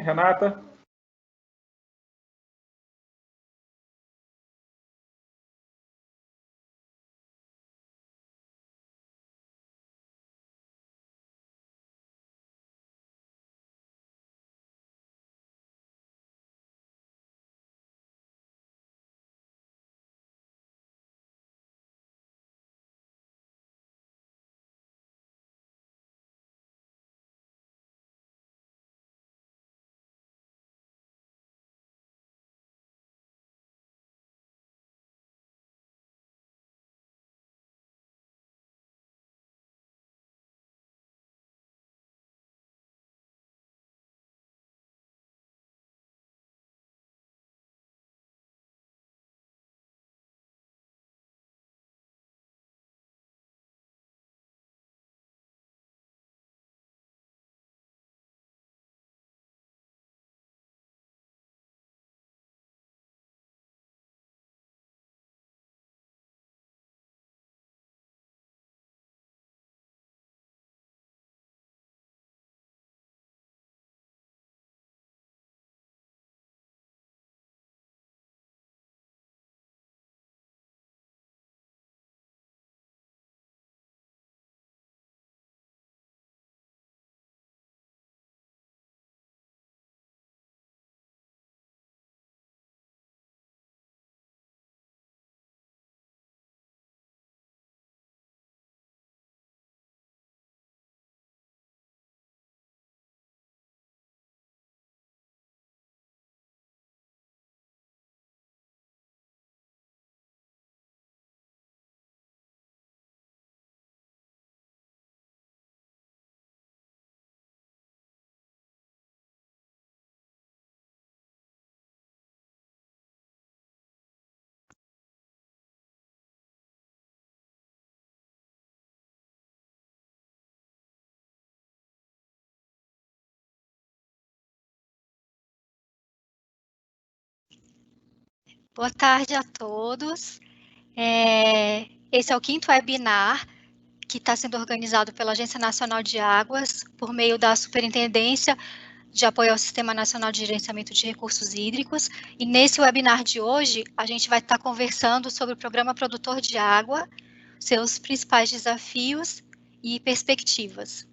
Renata? Boa tarde a todos. Esse é o 5º webinar que está sendo organizado pela Agência Nacional de Águas, por meio da Superintendência de Apoio ao Sistema Nacional de Gerenciamento de Recursos Hídricos. E nesse webinar de hoje, a gente vai estar conversando sobre o Programa Produtor de Água, seus principais desafios e perspectivas.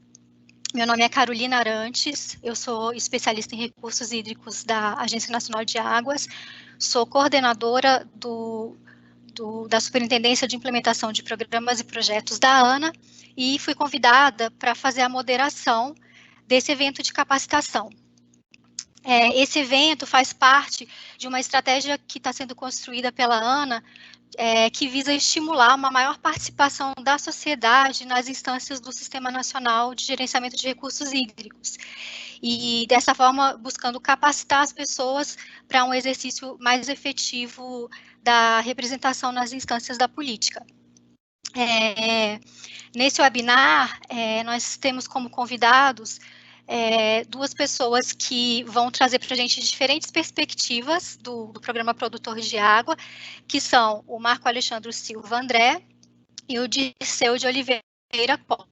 Meu nome é Carolina Arantes, eu sou especialista em recursos hídricos da Agência Nacional de Águas, sou coordenadora da Superintendência de Implementação de Programas e Projetos da ANA e fui convidada para fazer a moderação desse evento de capacitação. Esse evento faz parte de uma estratégia que está sendo construída pela ANA, que visa estimular uma maior participação da sociedade nas instâncias do Sistema Nacional de Gerenciamento de Recursos Hídricos. E, dessa forma, buscando capacitar as pessoas para um exercício mais efetivo da representação nas instâncias da política. Nesse webinar, nós temos como convidados duas pessoas que vão trazer para a gente diferentes perspectivas do Programa Produtor de Água, que são o Marco Alexandre Silva André e o Dirceu de Oliveira Pó.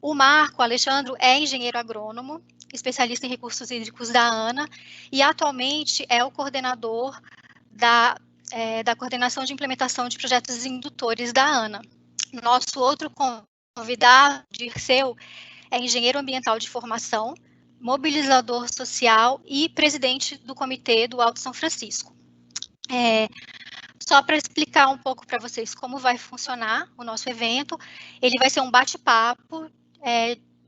O Marco Alexandre é engenheiro agrônomo, especialista em recursos hídricos da ANA, e atualmente é o coordenador da Coordenação de Implementação de Projetos Indutores da ANA. Nosso outro convidado, Dirceu, é engenheiro ambiental de formação, mobilizador social e presidente do Comitê do Alto São Francisco. Só para explicar um pouco para vocês como vai funcionar o nosso evento, ele vai ser um bate-papo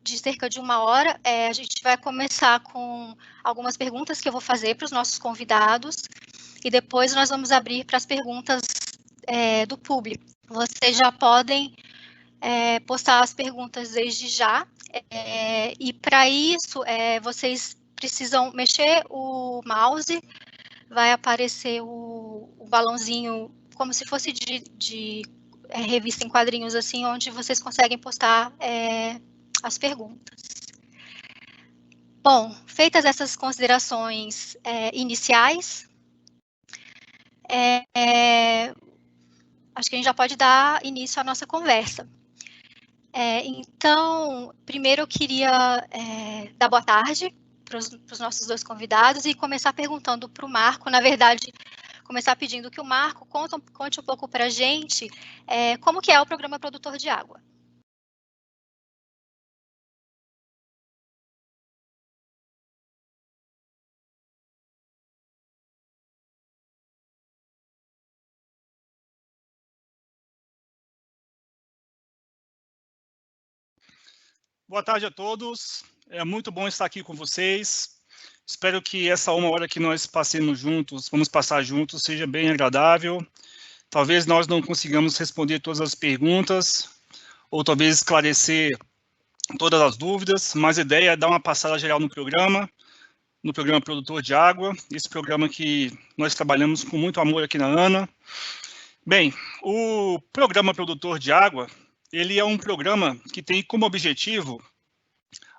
de cerca de 1 hora. A gente vai começar com algumas perguntas que eu vou fazer para os nossos convidados e depois nós vamos abrir para as perguntas do público. Vocês já podem postar as perguntas desde já, e para isso vocês precisam mexer o mouse, vai aparecer o balãozinho como se fosse de revista em quadrinhos, assim, onde vocês conseguem postar as perguntas. Bom, feitas essas considerações iniciais, acho que a gente já pode dar início à nossa conversa. Então, primeiro eu queria dar boa tarde para os nossos dois convidados e começar perguntando para o Marco, na verdade, começar pedindo que o Marco conte um pouco para a gente como que é o Programa Produtor de Água. Boa tarde a todos, é muito bom estar aqui com vocês. Espero que essa 1 hora que nós vamos passar juntos, seja bem agradável. Talvez nós não consigamos responder todas as perguntas, ou talvez esclarecer todas as dúvidas, mas a ideia é dar uma passada geral no programa Produtor de Água, esse programa que nós trabalhamos com muito amor aqui na ANA. Bem, o Programa Produtor de Água, ele é um programa que tem como objetivo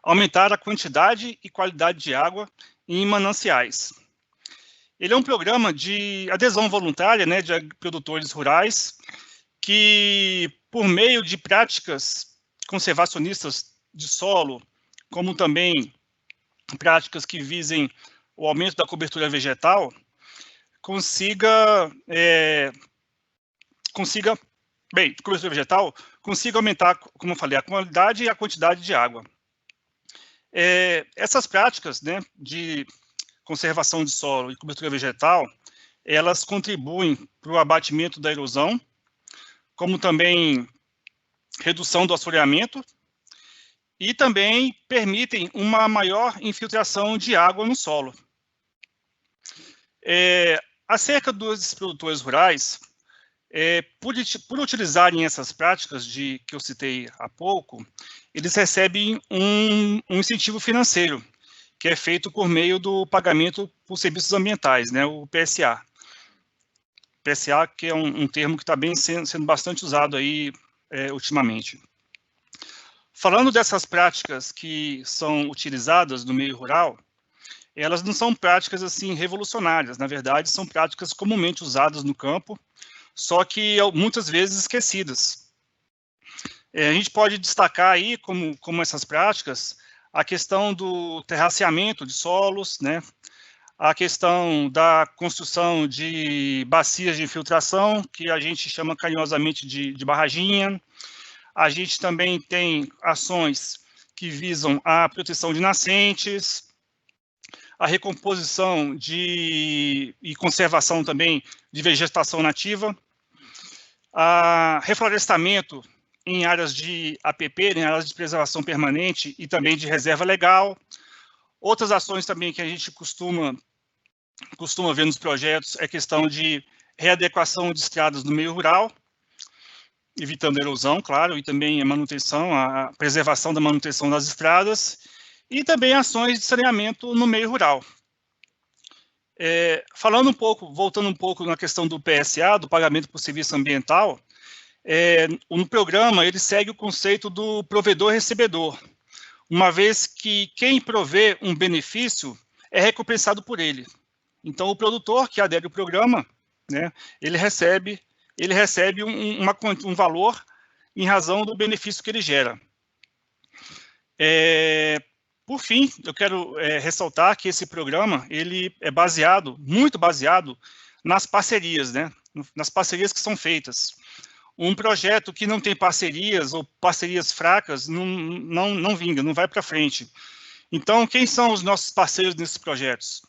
aumentar a quantidade e qualidade de água em mananciais. Ele é um programa de adesão voluntária, né, de produtores rurais, que, por meio de práticas conservacionistas de solo, como também práticas que visem o aumento da cobertura vegetal, consiga aumentar, como eu falei, a qualidade e a quantidade de água. Essas práticas, né, de conservação de solo e cobertura vegetal, elas contribuem para o abatimento da erosão, como também redução do assoreamento, e também permitem uma maior infiltração de água no solo. Acerca dos produtores rurais, por utilizarem essas práticas que eu citei há pouco, eles recebem um incentivo financeiro, que é feito por meio do pagamento por serviços ambientais, né, o PSA. PSA, que é um termo que está sendo bastante usado aí ultimamente. Falando dessas práticas que são utilizadas no meio rural, elas não são práticas assim revolucionárias, na verdade, são práticas comumente usadas no campo, só que muitas vezes esquecidas. A gente pode destacar aí, como essas práticas, a questão do terraceamento de solos, né? A questão da construção de bacias de infiltração, que a gente chama carinhosamente de barraginha. A gente também tem ações que visam a proteção de nascentes, a recomposição e conservação também de vegetação nativa, reflorestamento em áreas de APP, em áreas de preservação permanente e também de reserva legal. Outras ações também que a gente costuma ver nos projetos é questão de readequação de estradas no meio rural, evitando erosão, claro, e também a manutenção, a preservação da manutenção das estradas, e também ações de saneamento no meio rural. Voltando um pouco na questão do PSA, do pagamento por serviço ambiental, no programa ele segue o conceito do provedor-recebedor, uma vez que quem provê um benefício é recompensado por ele. Então, o produtor que adere ao programa, né, ele recebe um valor em razão do benefício que ele gera. Por fim, eu quero ressaltar que esse programa ele é muito baseado nas parcerias, né, nas parcerias que são feitas. Um projeto que não tem parcerias ou parcerias fracas não vinga, não vai para frente. Então, quem são os nossos parceiros nesses projetos?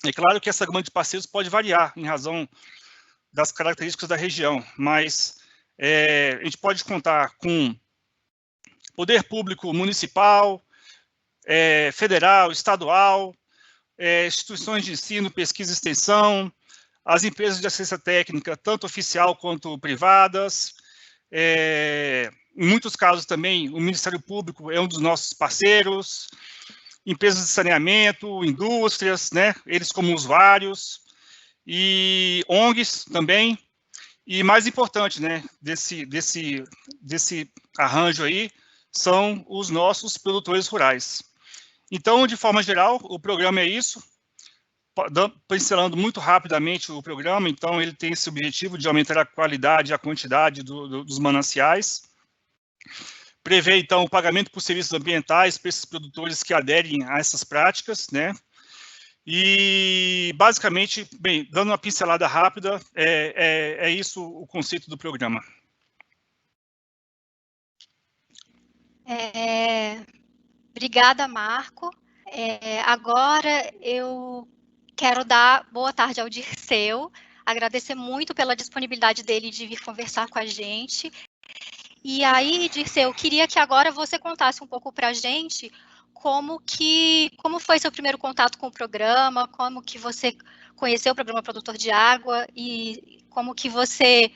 É claro que essa gama de parceiros pode variar em razão das características da região, mas a gente pode contar com poder público municipal, federal, estadual, instituições de ensino, pesquisa e extensão, as empresas de assistência técnica, tanto oficial quanto privadas, em muitos casos também o Ministério Público é um dos nossos parceiros, empresas de saneamento, indústrias, né, eles como usuários, e ONGs também, e mais importante, né, desse arranjo aí, são os nossos produtores rurais. Então, de forma geral, o programa é isso, pincelando muito rapidamente o programa, então ele tem esse objetivo de aumentar a qualidade e a quantidade dos mananciais. prevê, então, o pagamento por serviços ambientais para esses produtores que aderem a essas práticas, né? E, basicamente, bem, dando uma pincelada rápida, é isso o conceito do programa. Obrigada, Marco. Agora eu quero dar boa tarde ao Dirceu, agradecer muito pela disponibilidade dele de vir conversar com a gente. E aí, Dirceu, eu queria que agora você contasse um pouco para a gente como foi seu primeiro contato com o programa, como que você conheceu o programa Produtor de Água e como que você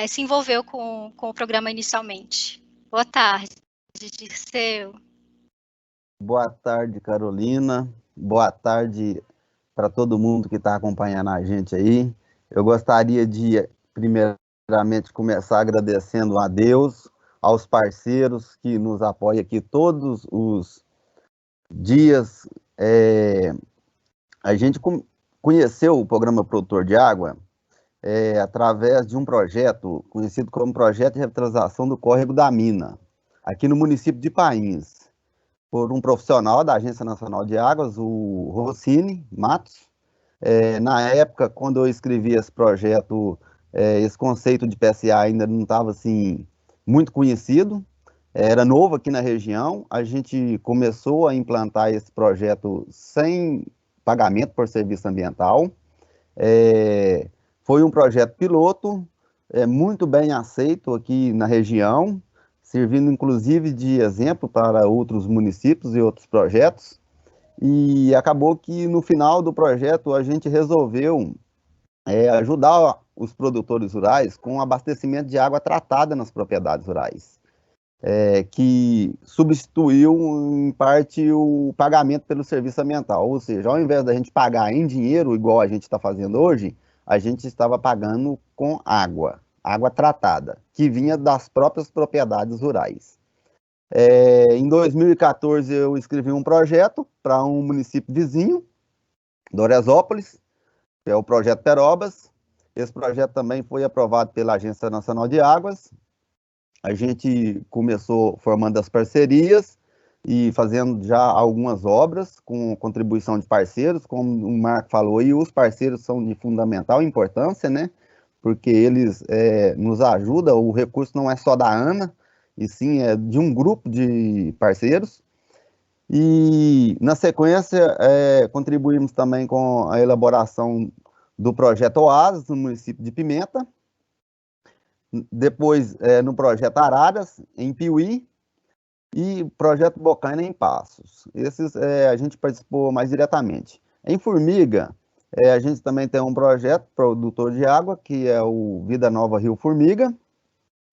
se envolveu com o programa inicialmente. Boa tarde, Dirceu. Boa tarde, Carolina. Boa tarde para todo mundo que está acompanhando a gente aí. Eu gostaria de, primeiramente, começar agradecendo a Deus, aos parceiros que nos apoiam aqui todos os dias. A gente conheceu o programa Produtor de Água através de um projeto conhecido como Projeto de Revitalização do Córrego da Mina, aqui no município de Painhas, por um profissional da Agência Nacional de Águas, o Rossini Matos. Na época, quando eu escrevi esse projeto, esse conceito de PSA ainda não estava assim, muito conhecido, era novo aqui na região. A gente começou a implantar esse projeto sem pagamento por serviço ambiental. Foi um projeto piloto, muito bem aceito aqui na região, servindo inclusive de exemplo para outros municípios e outros projetos. E acabou que no final do projeto a gente resolveu ajudar os produtores rurais com abastecimento de água tratada nas propriedades rurais, que substituiu em parte o pagamento pelo serviço ambiental, ou seja, ao invés da gente pagar em dinheiro, igual a gente está fazendo hoje, a gente estava pagando com água tratada, que vinha das próprias propriedades rurais. Em 2014, eu escrevi um projeto para um município vizinho, Doresópolis, que é o Projeto Perobas. Esse projeto também foi aprovado pela Agência Nacional de Águas. A gente começou formando as parcerias e fazendo já algumas obras com contribuição de parceiros, como o Marco falou, e os parceiros são de fundamental importância, né? Porque eles nos ajudam, o recurso não é só da ANA, e sim é de um grupo de parceiros. E, na sequência, contribuímos também com a elaboração do projeto Oasis, no município de Pimenta. Depois, no projeto Araras, em Piuí, e projeto Bocaina, em Passos. Esses a gente participou mais diretamente. Em Formiga, a gente também tem um projeto produtor de água, que é o Vida Nova Rio Formiga.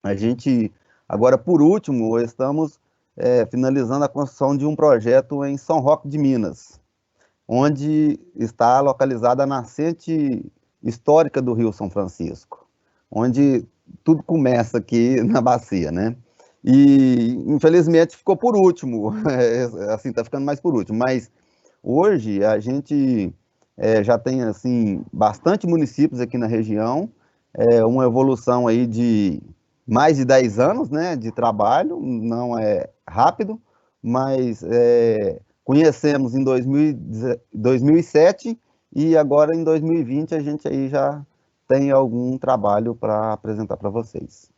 A gente, agora por último, estamos finalizando a construção de um projeto em São Roque de Minas, onde está localizada a nascente histórica do Rio São Francisco, onde tudo começa aqui na bacia, né? E, infelizmente, ficou por último, assim, está ficando mais por último, mas hoje a gente já tem, assim, bastante municípios aqui na região, uma evolução aí de mais de 10 anos, né, de trabalho, não é rápido, mas conhecemos em 2007 e agora em 2020 a gente aí já tem algum trabalho para apresentar para vocês.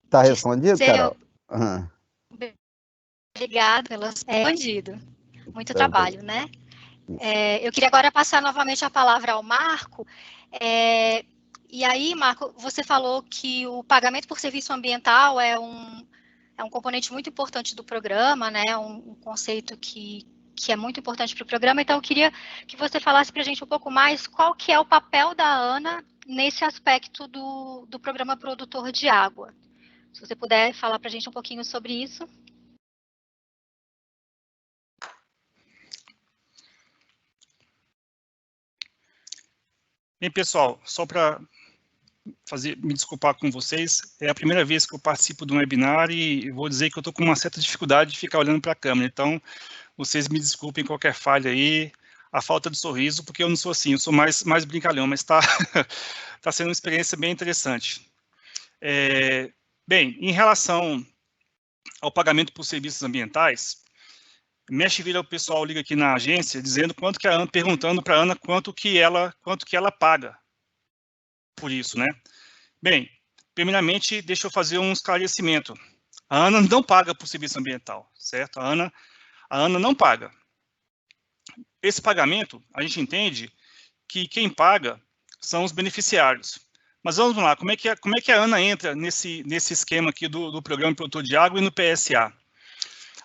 Está respondido, Carol? Uhum. Obrigada pelo respondido. Muito trabalho, né? Eu queria agora passar novamente a palavra ao Marco. E aí, Marco, você falou que o pagamento por serviço ambiental é um componente muito importante do programa, né? Um conceito que é muito importante para o programa. Então, eu queria que você falasse para a gente um pouco mais qual que é o papel da ANA nesse aspecto do programa Produtor de Água. Se você puder falar para a gente um pouquinho sobre isso. Bem, pessoal, só para me desculpar com vocês, é a primeira vez que eu participo de um webinar e vou dizer que eu estou com uma certa dificuldade de ficar olhando para a câmera, então Vocês me desculpem qualquer falha aí, a falta de sorriso, porque eu não sou assim, eu sou mais brincalhão, mas tá sendo uma experiência bem interessante. Bem, em relação ao pagamento por serviços ambientais, mexe vira o pessoal liga aqui na agência dizendo quanto que a Ana, perguntando para a Ana quanto que ela paga por isso, né? Bem, primeiramente, deixa eu fazer um esclarecimento. A Ana não paga por serviço ambiental, certo? A Ana não paga. Esse pagamento, a gente entende que quem paga são os beneficiários. Mas vamos lá, como é que a Ana entra nesse esquema aqui do Programa Produtor de Água e no PSA?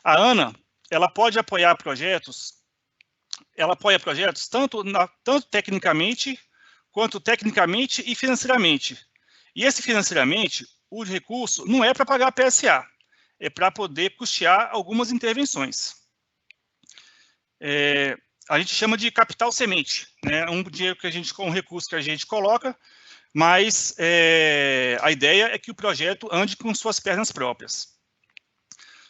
A Ana, ela pode apoiar projetos, tanto tecnicamente, quanto tecnicamente e financeiramente. E esse financeiramente, o recurso não é para pagar a PSA, é para poder custear algumas intervenções. A gente chama de capital semente, né? Um recurso que a gente coloca, mas a ideia é que o projeto ande com suas pernas próprias.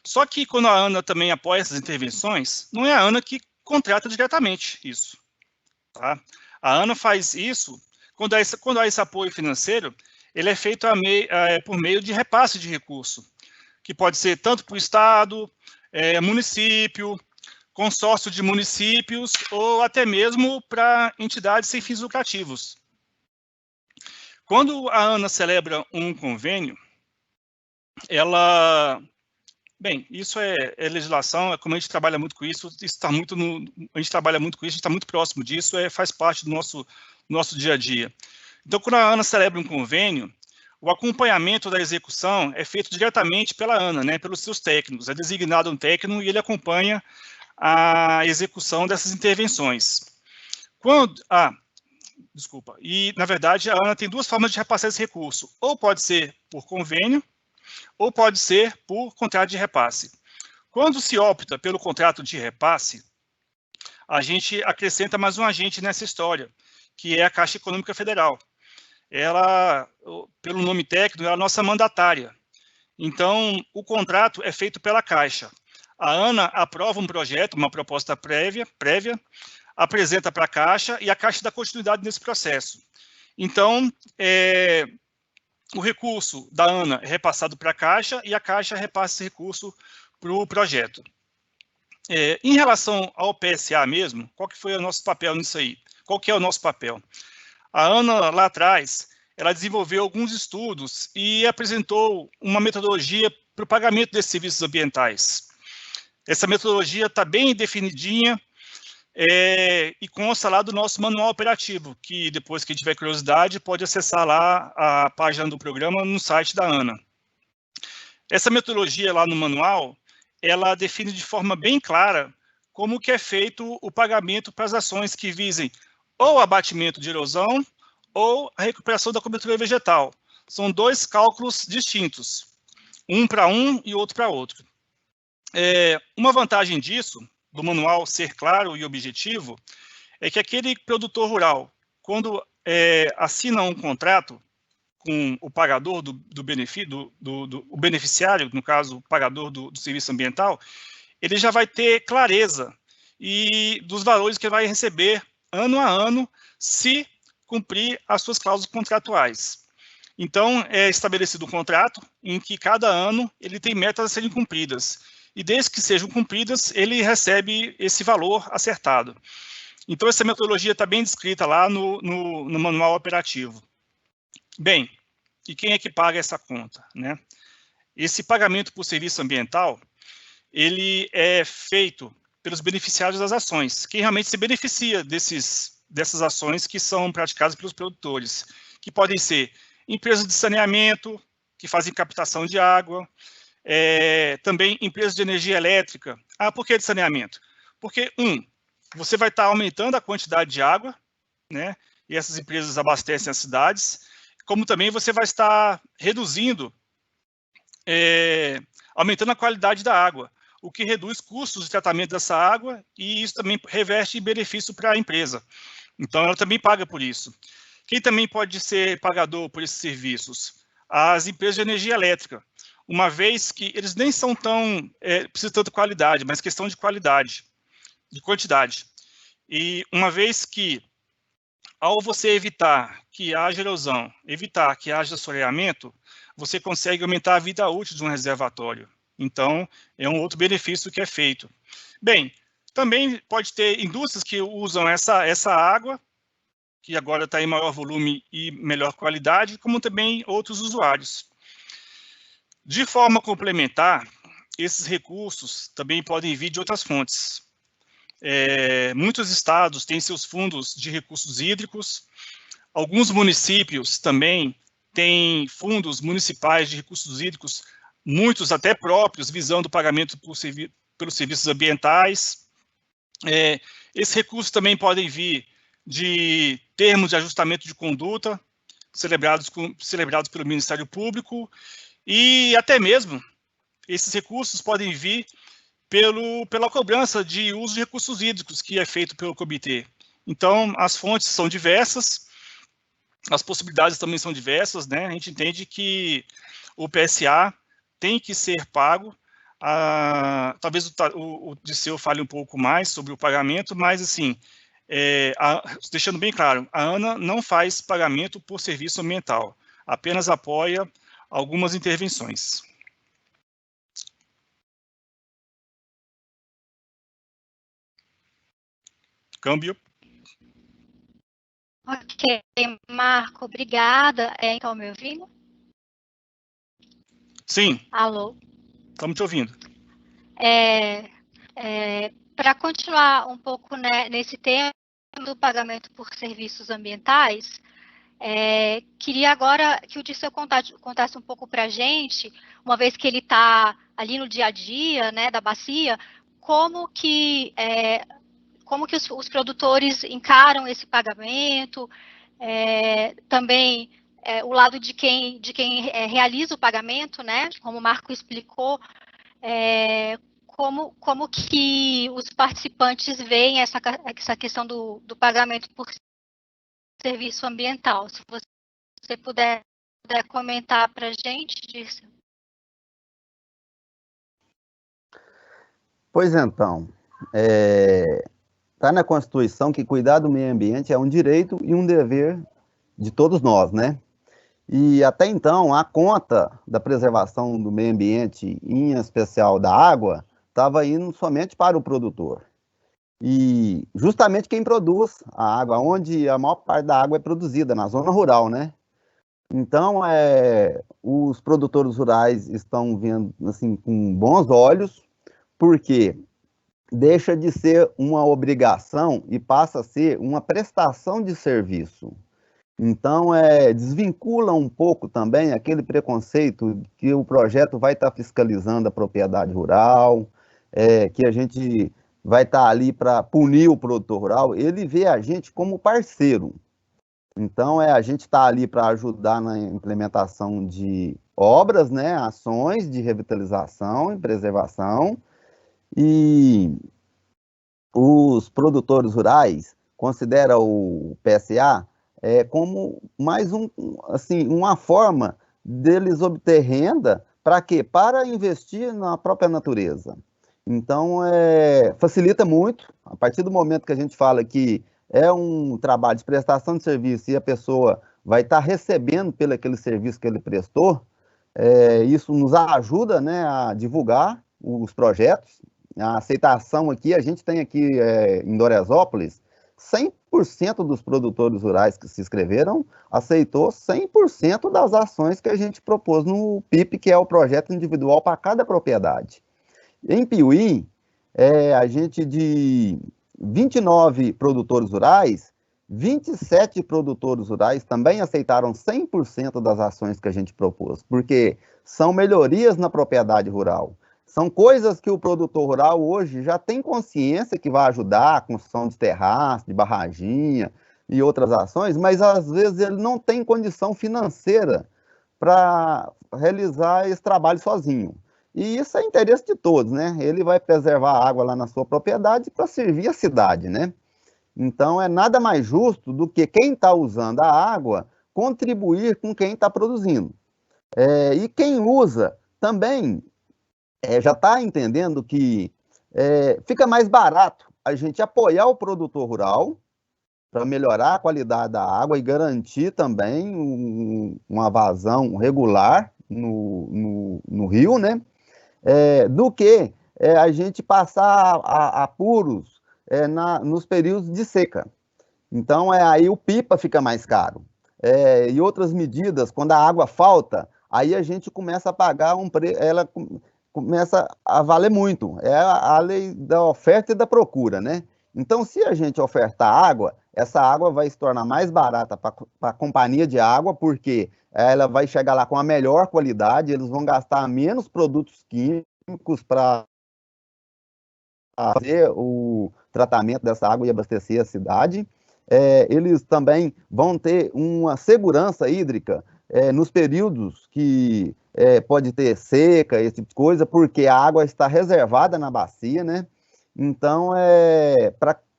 Só que quando a Ana também apoia essas intervenções, não é a Ana que contrata diretamente isso. Tá? A Ana faz isso, quando há esse apoio financeiro, ele é feito por meio de repasse de recurso, que pode ser tanto para o Estado, município, consórcio de municípios, ou até mesmo para entidades sem fins lucrativos. Quando a Ana celebra um convênio, bem, isso é legislação, como a gente trabalha muito com isso, a gente está muito próximo disso, faz parte do nosso dia a dia. Então, quando a Ana celebra um convênio, o acompanhamento da execução é feito diretamente pela Ana, né, pelos seus técnicos. É designado um técnico e ele acompanha a execução dessas intervenções. E, na verdade, a Ana tem duas formas de repassar esse recurso. Ou pode ser por convênio, ou pode ser por contrato de repasse. Quando se opta pelo contrato de repasse, a gente acrescenta mais um agente nessa história, que é a Caixa Econômica Federal. Ela, pelo nome técnico, é a nossa mandatária. Então, o contrato é feito pela Caixa. A Ana aprova um projeto, uma proposta prévia, apresenta para a Caixa e a Caixa dá continuidade nesse processo. Então, o recurso da Ana é repassado para a Caixa e a Caixa repassa esse recurso para o projeto. Em relação ao PSA mesmo, qual que foi o nosso papel nisso aí? Qual que é o nosso papel? A Ana, lá atrás, ela desenvolveu alguns estudos e apresentou uma metodologia para o pagamento desses serviços ambientais. Essa metodologia está bem definidinha e consta lá do nosso manual operativo, que depois que tiver curiosidade pode acessar lá a página do programa no site da Ana. Essa metodologia lá no manual, ela define de forma bem clara como que é feito o pagamento para as ações que visem ou abatimento de erosão ou a recuperação da cobertura vegetal. São dois cálculos distintos, um para um e outro para outro. Uma vantagem disso, do manual ser claro e objetivo, é que aquele produtor rural, quando assina um contrato com o pagador o beneficiário, no caso, o pagador do serviço ambiental, ele já vai ter clareza dos valores que ele vai receber ano a ano, se cumprir as suas cláusulas contratuais. Então, é estabelecido um contrato em que cada ano ele tem metas a serem cumpridas. E desde que sejam cumpridas, ele recebe esse valor acertado. Então, essa metodologia está bem descrita lá no manual operativo. Bem, e quem é que paga essa conta, né? Esse pagamento por serviço ambiental, ele é feito pelos beneficiários das ações. Quem realmente se beneficia dessas ações que são praticadas pelos produtores, que podem ser empresas de saneamento, que fazem captação de água, também empresas de energia elétrica. Por que de saneamento? Porque, você vai estar aumentando a quantidade de água, né? E essas empresas abastecem as cidades, como também você vai estar reduzindo, aumentando a qualidade da água, o que reduz custos de tratamento dessa água e isso também reverte benefício para a empresa. Então, ela também paga por isso. Quem também pode ser pagador por esses serviços? As empresas de energia elétrica, uma vez que eles nem são precisam tanto qualidade, mas questão de qualidade. de quantidade. E uma vez que, ao você evitar que haja erosão, evitar que haja assoreamento, você consegue aumentar a vida útil de um reservatório. Então, é um outro benefício que é feito. Bem, também pode ter indústrias que usam essa água, que agora está em maior volume e melhor qualidade, como também outros usuários. De forma complementar, esses recursos também podem vir de outras fontes. Muitos estados têm seus fundos de recursos hídricos, alguns municípios também têm fundos municipais de recursos hídricos, muitos até próprios, visando o pagamento pelos serviços ambientais. Esses recursos também podem vir de termos de ajustamento de conduta, celebrados pelo Ministério Público, e até mesmo esses recursos podem vir pela cobrança de uso de recursos hídricos, que é feito pelo comitê. Então, as fontes são diversas, as possibilidades também são diversas, né? A gente entende que o PSA tem que ser pago. Talvez o Disseu fale um pouco mais sobre o pagamento, mas, assim, deixando bem claro, a ANA não faz pagamento por serviço ambiental, apenas apoia algumas intervenções. Câmbio. Ok, Marco, obrigada. Então, me ouvindo? Sim. Alô? Estamos te ouvindo. Para continuar um pouco, né, nesse tema do pagamento por serviços ambientais, queria agora que o Disseu contasse um pouco para a gente, uma vez que ele está ali no dia a dia, né, da bacia, como que os produtores encaram esse pagamento, também o lado de quem realiza o pagamento, né, como o Marco explicou, como que os participantes veem essa questão do pagamento por serviço ambiental. Se você puder comentar para a gente disso. Pois então, está na Constituição que cuidar do meio ambiente é um direito e um dever de todos nós, né? E até então, a conta da preservação do meio ambiente, em especial da água, estava indo somente para o produtor. E justamente quem produz a água, onde a maior parte da água é produzida, na zona rural, né? Então, os produtores rurais estão vendo assim, com bons olhos, porque deixa de ser uma obrigação e passa a ser uma prestação de serviço. Então, desvincula um pouco também aquele preconceito que o projeto vai estar fiscalizando a propriedade rural, que a gente vai estar ali para punir o produtor rural. Ele vê a gente como parceiro. Então, a gente está ali para ajudar na implementação de obras, né, ações de revitalização e preservação, e os produtores rurais consideram o PSA como mais uma forma deles obter renda para quê? Para investir na própria natureza. Então, facilita muito, a partir do momento que a gente fala que é um trabalho de prestação de serviço e a pessoa vai estar recebendo pelo aquele serviço que ele prestou, isso nos ajuda, né, a divulgar os projetos. A aceitação aqui, a gente tem aqui em Doresópolis, 100% dos produtores rurais que se inscreveram aceitou 100% das ações que a gente propôs no PIP, que é o projeto individual para cada propriedade. Em Piuí, a gente de 29 produtores rurais, 27 produtores rurais também aceitaram 100% das ações que a gente propôs, porque são melhorias na propriedade rural. São coisas que o produtor rural hoje já tem consciência que vai ajudar a construção de terraço, de barraginha e outras ações, mas às vezes ele não tem condição financeira para realizar esse trabalho sozinho. E isso é interesse de todos, né? Ele vai preservar a água lá na sua propriedade para servir a cidade, né? Então, é nada mais justo do que quem está usando a água contribuir com quem está produzindo. E quem usa também já está entendendo que fica mais barato a gente apoiar o produtor rural para melhorar a qualidade da água e garantir também uma vazão regular no rio, né? Do que a gente passar apuros nos períodos de seca. Então, aí o pipa fica mais caro. E outras medidas, quando a água falta, aí a gente começa a pagar ela começa a valer muito. É a lei da oferta e da procura, né? Então, se a gente ofertar água, essa água vai se tornar mais barata para a companhia de água, porque ela vai chegar lá com a melhor qualidade, eles vão gastar menos produtos químicos para fazer o tratamento dessa água e abastecer a cidade. Eles também vão ter uma segurança hídrica nos períodos que pode ter seca, esse tipo de coisa, porque a água está reservada na bacia, né? Então,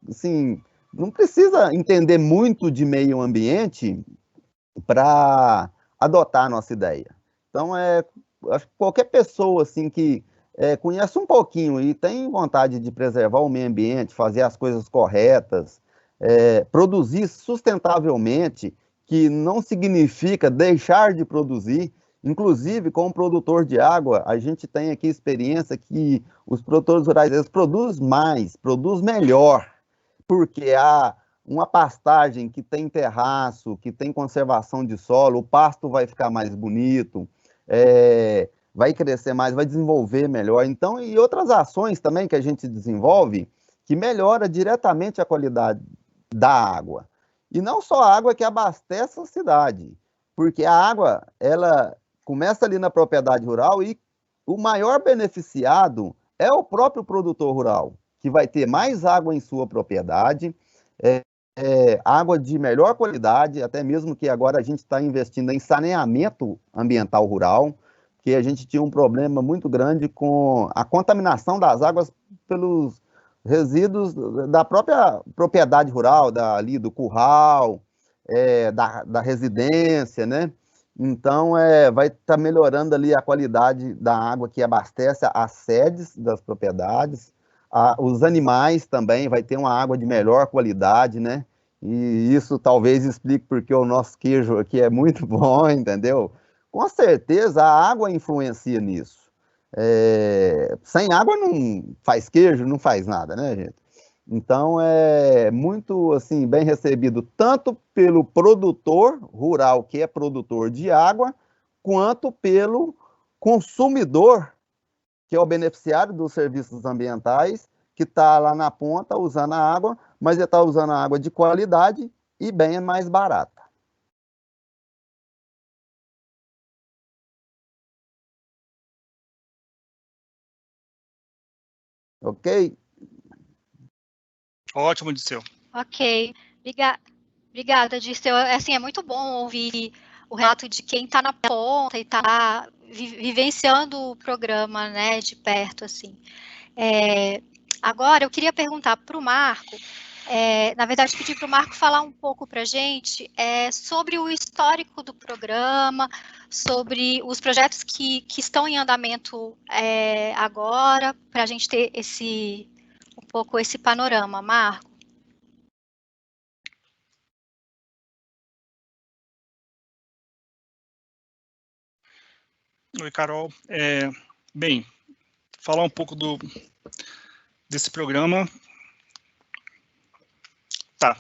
assim, não precisa entender muito de meio ambiente para adotar a nossa ideia. Então, acho que qualquer pessoa assim, que conhece um pouquinho e tem vontade de preservar o meio ambiente, fazer as coisas corretas, produzir sustentavelmente, que não significa deixar de produzir. Inclusive, como produtor de água, a gente tem aqui experiência que os produtores rurais, eles produzem mais, produzem melhor, porque há uma pastagem que tem terraço, que tem conservação de solo, o pasto vai ficar mais bonito, vai crescer mais, vai desenvolver melhor. Então, e outras ações também que a gente desenvolve, que melhora diretamente a qualidade da água. E não só a água que abastece a cidade, porque a água, ela começa ali na propriedade rural e o maior beneficiado é o próprio produtor rural, que vai ter mais água em sua propriedade, água de melhor qualidade, até mesmo que agora a gente está investindo em saneamento ambiental rural, porque a gente tinha um problema muito grande com a contaminação das águas pelos resíduos da própria propriedade rural, ali do curral, da residência, né? Então, vai estar melhorando ali a qualidade da água que abastece as sedes das propriedades. Os animais também vai ter uma água de melhor qualidade, né? E isso talvez explique porque o nosso queijo aqui é muito bom, entendeu? Com certeza a água influencia nisso. Sem água não faz queijo, não faz nada, né, gente? Então, é muito assim, bem recebido, tanto pelo produtor rural, que é produtor de água, quanto pelo consumidor, que é o beneficiário dos serviços ambientais, que está lá na ponta usando a água, mas ele está usando a água de qualidade e bem mais barata. Ok? Ótimo, Disseu. Ok, obrigada, Disseu. Assim, é muito bom ouvir o relato de quem está na ponta e está vivenciando o programa, né, de perto, assim. Agora, eu queria perguntar para o Marco, na verdade, pedir para o Marco falar um pouco para a gente sobre o histórico do programa, sobre os projetos que estão em andamento agora, para a gente ter um pouco esse panorama. Marco? Oi, Carol. Bem, falar um pouco desse programa. Tá.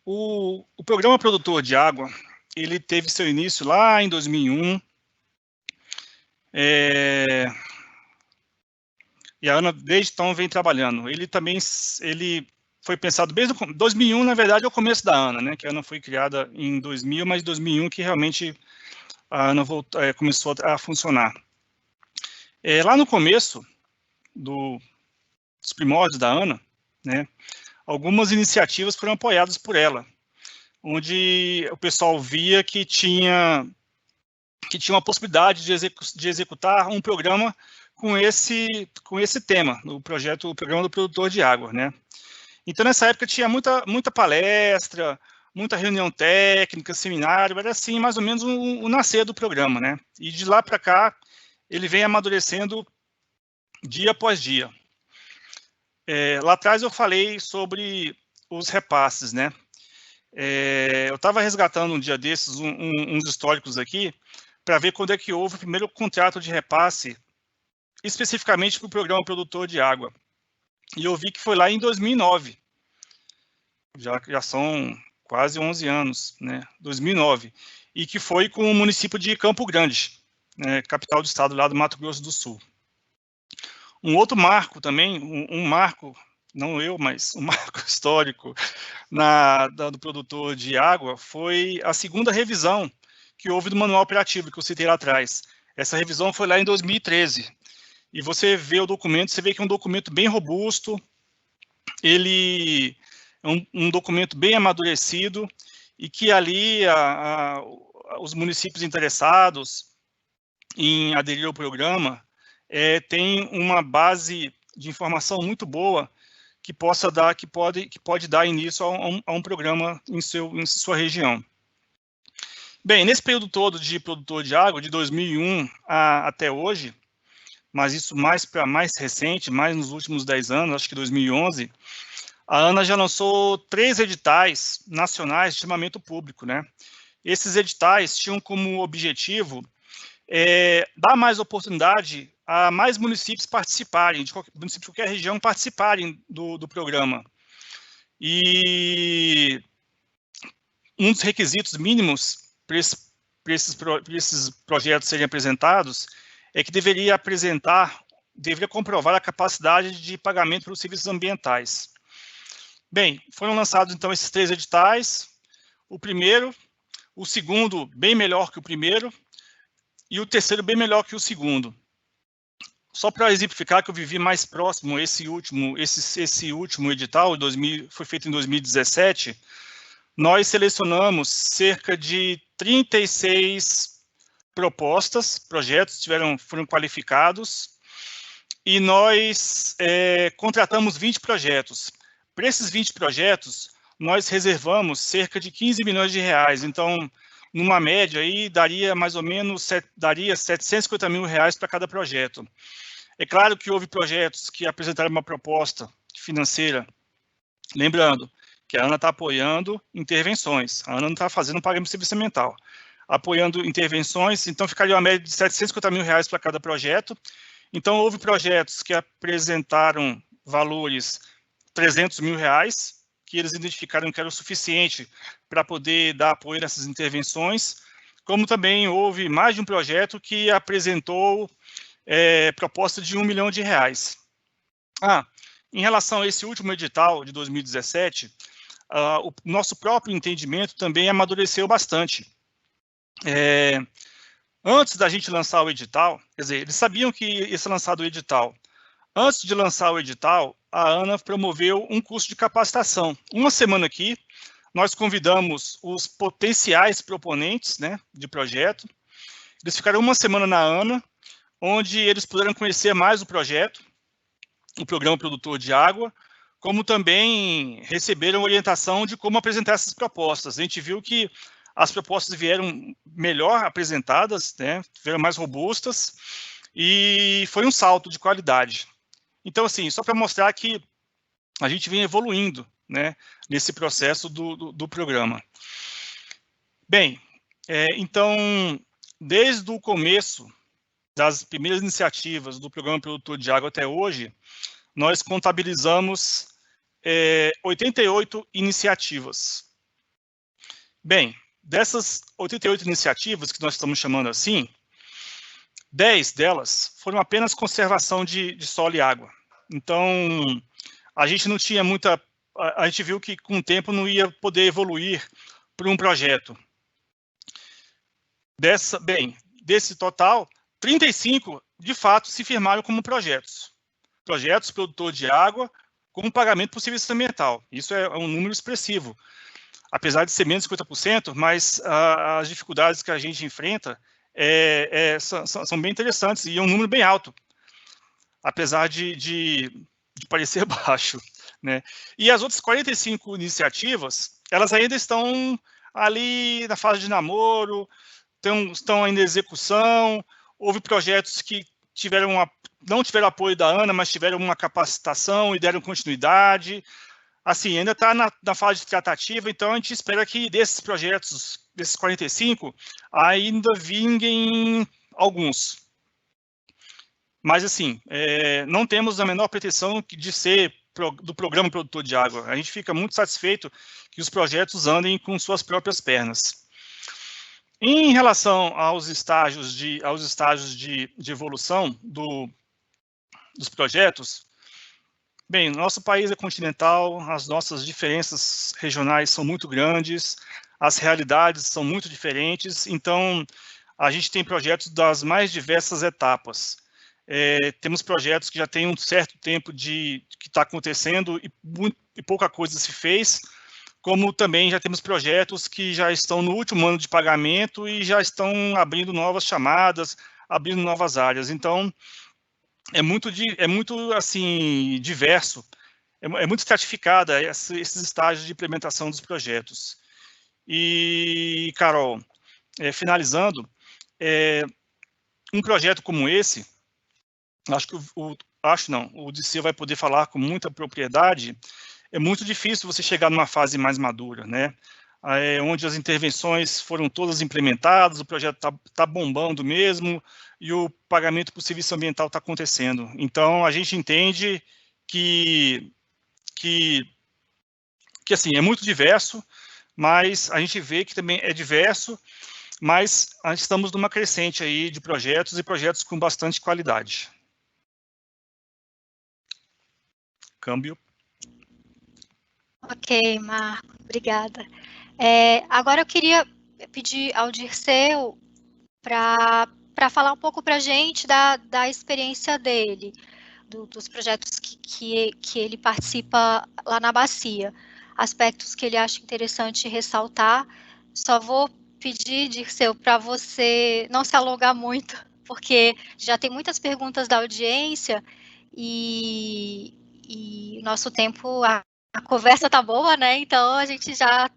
O programa Produtor de Água, ele teve seu início lá em 2001. E a Ana, desde então, vem trabalhando. Ele foi pensado desde 2001, na verdade, é o começo da Ana, né? Que a Ana foi criada em 2000, mas 2001 que realmente a Ana começou a funcionar. Lá no começo dos primórdios da Ana, né? Algumas iniciativas foram apoiadas por ela, onde o pessoal via que tinha uma possibilidade de executar um programa com esse tema, o programa do produtor de água, né? Então, nessa época, tinha muita palestra, muita reunião técnica, seminário, era assim, mais ou menos o nascer do programa, né? E de lá para cá, ele vem amadurecendo dia após dia. lá atrás eu falei sobre os repasses, né? Eu estava resgatando um dia desses uns históricos aqui para ver quando é que houve o primeiro contrato de repasse, especificamente para o programa Produtor de Água. E eu vi que foi lá em 2009. Já são quase 11 anos, né? 2009. E que foi com o município de Campo Grande, né? Capital do estado lá do Mato Grosso do Sul. Um outro marco também, um marco, não eu, mas um marco histórico do produtor de água foi a segunda revisão que houve do manual operativo, que eu citei lá atrás. Essa revisão foi lá em 2013. E você vê o documento, você vê que é um documento bem robusto, ele é um documento bem amadurecido, e que ali os municípios interessados em aderir ao programa tem uma base de informação muito boa que pode dar início a um programa em sua região. Bem, nesse período todo de produtor de água, de 2001 até hoje, mas isso mais recente, mais nos últimos 10 anos, acho que 2011, a ANA já lançou 3 editais nacionais de chamamento público, né? Esses editais tinham como objetivo dar mais oportunidade a mais municípios participarem, municípios de qualquer região participarem do programa. E um dos requisitos mínimos para esses projetos serem apresentados é que deveria comprovar a capacidade de pagamento pelos serviços ambientais. Bem, foram lançados então esses 3 editais, o segundo bem melhor que o primeiro, e o terceiro bem melhor que o segundo. Só para exemplificar que eu vivi mais próximo, esse último edital, foi feito em 2017, nós selecionamos cerca de 36 projetos foram qualificados, e nós contratamos 20 projetos. Para esses 20 projetos, nós reservamos cerca de 15 milhões de reais, então, numa média, aí, daria mais ou menos 750 mil reais para cada projeto. É claro que houve projetos que apresentaram uma proposta financeira, lembrando que a ANA está apoiando intervenções, a ANA não está fazendo um pagamento de serviço ambiental, apoiando intervenções, então ficaria uma média de 750 mil reais para cada projeto. Então, houve projetos que apresentaram valores 300 mil reais, que eles identificaram que era o suficiente para poder dar apoio nessas intervenções, como também houve mais de um projeto que apresentou proposta de 1 milhão de reais. Em relação a esse último edital de 2017, o nosso próprio entendimento também amadureceu bastante. Antes da gente lançar o edital, quer dizer, eles sabiam que ia ser lançado o edital. Antes de lançar o edital, a ANA promoveu um curso de capacitação. Uma semana aqui, nós convidamos os potenciais proponentes, né, de projeto. Eles ficaram uma semana na ANA, onde eles puderam conhecer mais o projeto, o Programa Produtor de Água, como também receberam orientação de como apresentar essas propostas. A gente viu que as propostas vieram melhor apresentadas, né, vieram mais robustas, e foi um salto de qualidade. Então, assim, só para mostrar que a gente vem evoluindo, né, nesse processo do programa. Bem, então, desde o começo das primeiras iniciativas do Programa Produtor de Água até hoje, nós contabilizamos 88 iniciativas. Bem, dessas 88 iniciativas, que nós estamos chamando assim, 10 delas foram apenas conservação de solo e água. Então, a gente não tinha muita... A gente viu que, com o tempo, não ia poder evoluir para um projeto. Desse total, 35, de fato, se firmaram como projetos. Projetos produtor de água com pagamento por serviço ambiental. Isso é um número expressivo. Apesar de ser menos de 50%, mas as dificuldades que a gente enfrenta são bem interessantes, e é um número bem alto, apesar de parecer baixo, né? E as outras 45 iniciativas, elas ainda estão ali na fase de namoro, estão ainda em execução. Houve projetos que tiveram não tiveram apoio da ANA, mas tiveram uma capacitação e deram continuidade. Assim, ainda está na fase de tratativa, então a gente espera que desses projetos, desses 45, ainda vinguem alguns. Mas, assim, não temos a menor pretensão de ser do Programa Produtor de Água. A gente fica muito satisfeito que os projetos andem com suas próprias pernas. Em relação aos estágios de evolução dos projetos, bem, nosso país é continental, as nossas diferenças regionais são muito grandes, as realidades são muito diferentes, então a gente tem projetos das mais diversas etapas. Temos projetos que já têm um certo tempo que está acontecendo e pouca coisa se fez, como também já temos projetos que já estão no último ano de pagamento e já estão abrindo novas chamadas, abrindo novas áreas. Então, é muito assim, diverso, é muito estratificada esses estágios de implementação dos projetos. E, Carol, finalizando, um projeto como esse, acho que o Diceu vai poder falar com muita propriedade, é muito difícil você chegar numa fase mais madura, né? Onde as intervenções foram todas implementadas, o projeto tá bombando mesmo, e o pagamento por serviço ambiental está acontecendo. Então, a gente entende que assim, é muito diverso, mas a gente vê que também é diverso, mas estamos numa crescente aí de projetos e projetos com bastante qualidade. Câmbio. Ok, Marco, obrigada. Agora eu queria pedir ao Dirceu para falar um pouco para a gente da experiência dele, dos projetos que ele participa lá na Bacia, aspectos que ele acha interessante ressaltar. Só vou pedir, Dirceu, para você não se alongar muito, porque já tem muitas perguntas da audiência e nosso tempo, a conversa tá boa, né? Então a gente já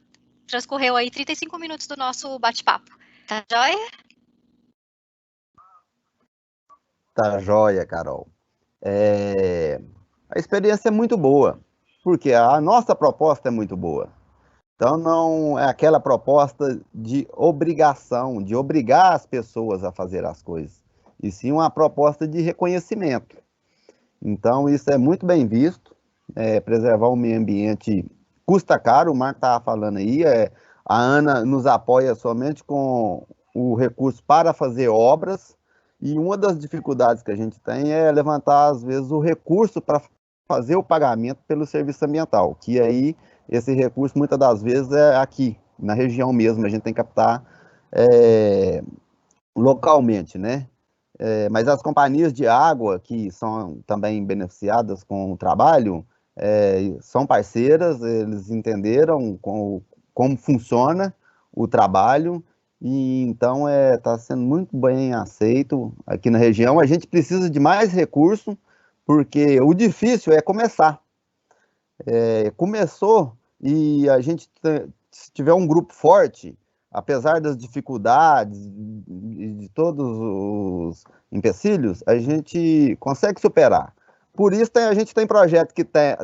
transcorreu aí 35 minutos do nosso bate-papo. Tá joia? Tá joia, Carol. A experiência é muito boa, porque a nossa proposta é muito boa. Então, não é aquela proposta de obrigação, de obrigar as pessoas a fazer as coisas, e sim uma proposta de reconhecimento. Então, isso é muito bem visto. Preservar o meio ambiente custa caro, o Marco estava falando aí, a ANA nos apoia somente com o recurso para fazer obras, e uma das dificuldades que a gente tem é levantar, às vezes, o recurso para fazer o pagamento pelo serviço ambiental, que aí esse recurso, muitas das vezes, é aqui, na região mesmo, a gente tem que captar localmente, né? Mas as companhias de água, que são também beneficiadas com o trabalho, são parceiras, eles entenderam como funciona o trabalho, e então está sendo muito bem aceito aqui na região. A gente precisa de mais recurso, porque o difícil é começar. Começou e a gente, se tiver um grupo forte, apesar das dificuldades, de todos os empecilhos, a gente consegue superar. Por isso a gente tem projeto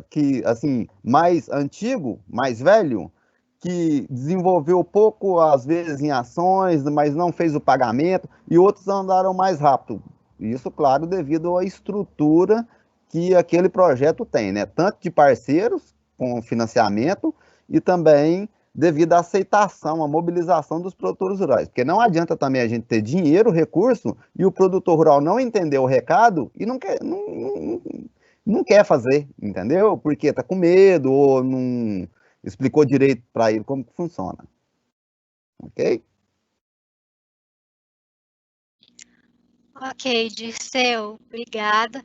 que assim, mais antigo, mais velho, que desenvolveu pouco, às vezes, em ações, mas não fez o pagamento, e outros andaram mais rápido. Isso, claro, devido à estrutura que aquele projeto tem, né? Tanto de parceiros, com financiamento, e também devido à aceitação, à mobilização dos produtores rurais. Porque não adianta também a gente ter dinheiro, recurso, e o produtor rural não entender o recado e não quer fazer, entendeu? Porque está com medo ou não explicou direito para ele como que funciona. Ok? Ok, Dirceu, obrigada.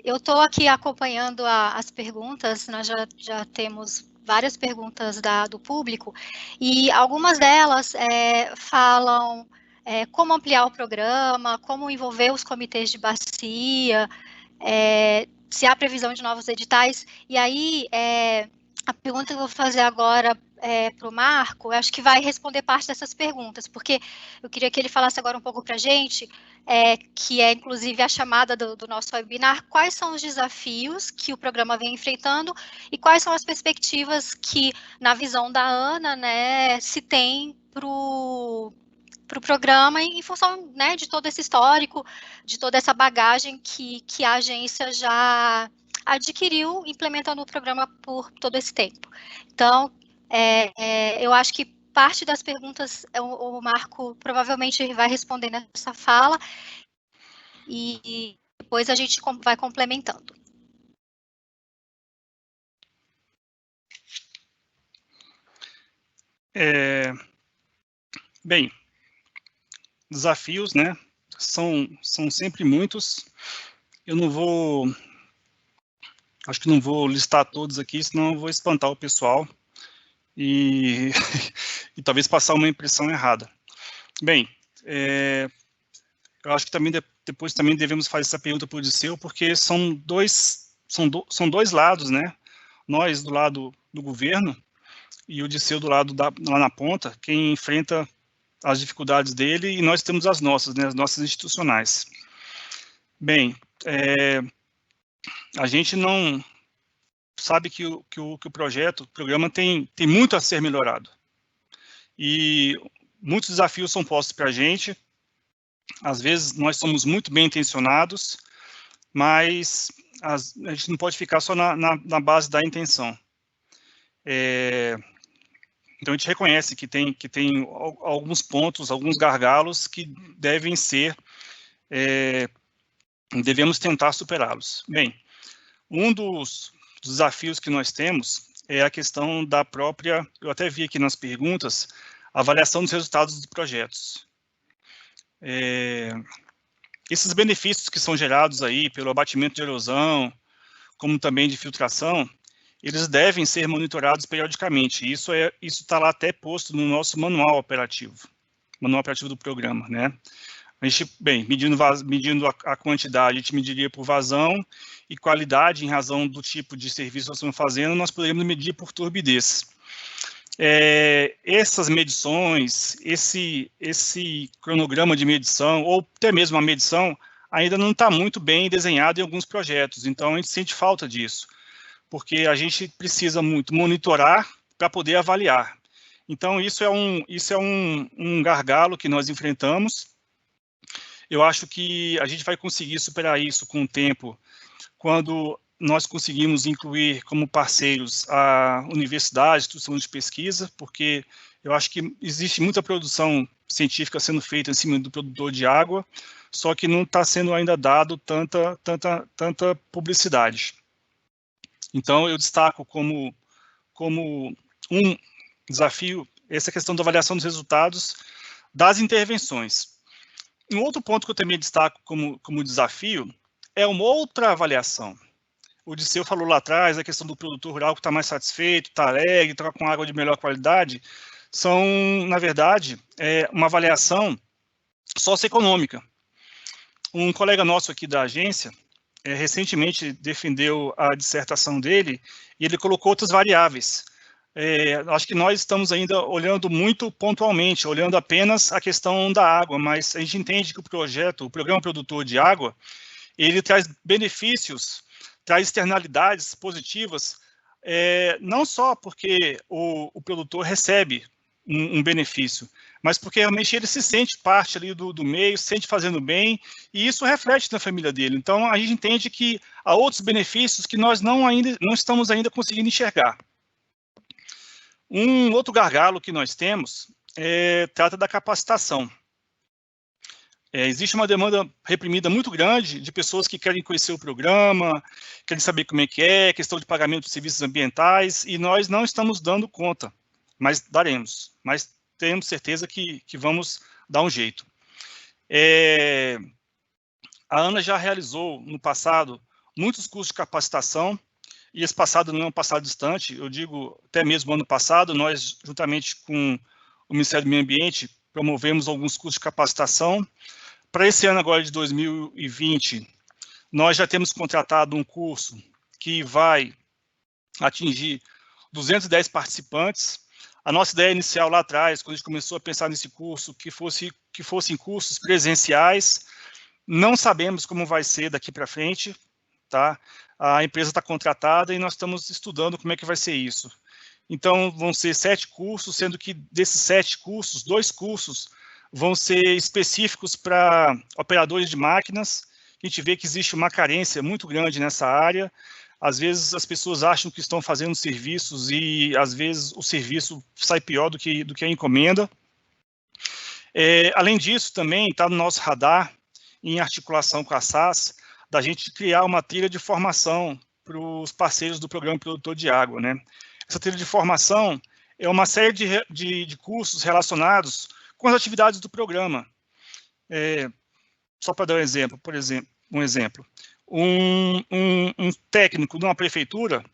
Eu estou aqui acompanhando as perguntas, nós já temos várias perguntas do público, e algumas delas falam como ampliar o programa, como envolver os comitês de bacia, se há previsão de novos editais, e aí a pergunta que eu vou fazer agora para o Marco, eu acho que vai responder parte dessas perguntas, porque eu queria que ele falasse agora um pouco para a gente, que é inclusive a chamada do nosso webinar, quais são os desafios que o programa vem enfrentando e quais são as perspectivas que, na visão da Ana, né, se tem para o programa em função, né, de todo esse histórico, de toda essa bagagem que a agência já adquiriu implementando o programa por todo esse tempo. Então, eu acho que parte das perguntas o Marco provavelmente vai responder nessa fala e depois a gente vai complementando. Bem, desafios, né, são sempre muitos. Eu não vou, acho que não vou listar todos aqui, senão eu vou espantar o pessoal e talvez passar uma impressão errada. Bem, eu acho que também depois também devemos fazer essa pergunta para o Odisseu, porque são dois lados, né? Nós do lado do governo e o Odisseu do lado lá na ponta, quem enfrenta as dificuldades dele, e nós temos as nossas, né? As nossas institucionais. Bem, a gente não sabe que o programa tem muito a ser melhorado. E muitos desafios são postos para a gente. Às vezes nós somos muito bem intencionados, mas a gente não pode ficar só na base da intenção. Então a gente reconhece que tem alguns pontos, alguns gargalos que devem ser, devemos tentar superá-los. Bem, um dos desafios que nós temos é a questão da própria, eu até vi aqui nas perguntas, avaliação dos resultados dos projetos. Esses benefícios que são gerados aí pelo abatimento de erosão, como também de filtração, eles devem ser monitorados periodicamente. Isso está lá até posto no nosso manual operativo do programa, né? A gente, bem, medindo a quantidade, a gente mediria por vazão e qualidade em razão do tipo de serviço que nós estamos fazendo, nós poderíamos medir por turbidez. Essas medições, esse cronograma de medição, ou até mesmo a medição, ainda não está muito bem desenhado em alguns projetos, então a gente sente falta disso, porque a gente precisa muito monitorar para poder avaliar. Então isso é um gargalo que nós enfrentamos. Eu acho que a gente vai conseguir superar isso com o tempo, quando nós conseguimos incluir como parceiros a universidade, instituição de pesquisa, porque eu acho que existe muita produção científica sendo feita em cima do produtor de água, só que não está sendo ainda dado tanta publicidade. Então, eu destaco como um desafio essa questão da avaliação dos resultados das intervenções. Um outro ponto que eu também destaco como desafio é uma outra avaliação. O Odisseu falou lá atrás, a questão do produtor rural que está mais satisfeito, está alegre, está com água de melhor qualidade, são, na verdade, uma avaliação socioeconômica. Um colega nosso aqui da agência, recentemente defendeu a dissertação dele, e ele colocou outras variáveis. Acho que nós estamos ainda olhando muito pontualmente, olhando apenas a questão da água, mas a gente entende que o Programa Produtor de Água, ele traz benefícios, traz externalidades positivas, não só porque o produtor recebe um benefício, mas porque realmente ele se sente parte ali do meio, se sente fazendo bem, e isso reflete na família dele. Então, a gente entende que há outros benefícios que nós não estamos ainda conseguindo enxergar. Um outro gargalo que nós temos trata da capacitação. Existe uma demanda reprimida muito grande de pessoas que querem conhecer o programa, querem saber como é que questão de pagamento de serviços ambientais, e nós não estamos dando conta, mas daremos. Mas temos certeza que vamos dar um jeito. A Ana já realizou, no passado, muitos cursos de capacitação, e esse passado não é um passado distante, eu digo até mesmo ano passado, nós, juntamente com o Ministério do Meio Ambiente, promovemos alguns cursos de capacitação. Para esse ano agora de 2020, nós já temos contratado um curso que vai atingir 210 participantes. A nossa ideia inicial lá atrás, quando a gente começou a pensar nesse curso, que fossem cursos presenciais, não sabemos como vai ser daqui para frente, tá? A empresa está contratada e nós estamos estudando como é que vai ser isso. Então, vão ser 7 cursos, sendo que desses 7 cursos, 2 cursos vão ser específicos para operadores de máquinas. A gente vê que existe uma carência muito grande nessa área. Às vezes, as pessoas acham que estão fazendo serviços e, às vezes, o serviço sai pior do que a encomenda. Além disso, também está no nosso radar, em articulação com a SAS, da gente criar uma trilha de formação para os parceiros do Programa Produtor de Água, né? Essa trilha de formação é uma série de cursos relacionados com as atividades do programa. Só para dar um exemplo, um técnico de uma prefeitura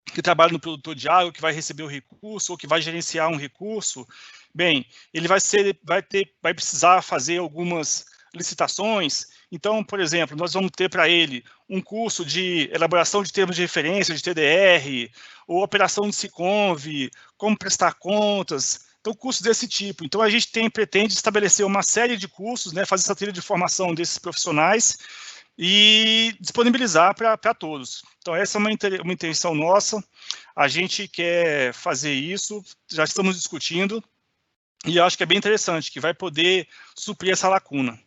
que trabalha no produtor de água, que vai receber o recurso ou que vai gerenciar um recurso, bem, ele vai precisar fazer algumas licitações. Então, por exemplo, nós vamos ter para ele um curso de elaboração de termos de referência, de TDR, ou operação de SICONV, como prestar contas, então cursos desse tipo. Então, a gente pretende estabelecer uma série de cursos, né, fazer essa trilha de formação desses profissionais e disponibilizar para todos. Então, essa é uma intenção nossa, a gente quer fazer isso, já estamos discutindo, e acho que é bem interessante, que vai poder suprir essa lacuna.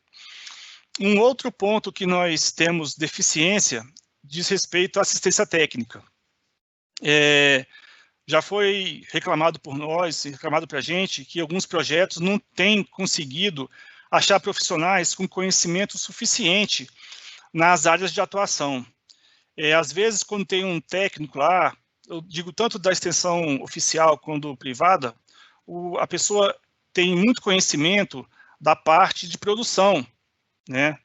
Um outro ponto que nós temos deficiência diz respeito à assistência técnica. Já foi reclamado por nós, reclamado para a gente, que alguns projetos não têm conseguido achar profissionais com conhecimento suficiente nas áreas de atuação. Às vezes, quando tem um técnico lá, eu digo tanto da extensão oficial quanto privada, a pessoa tem muito conhecimento da parte de produção, né?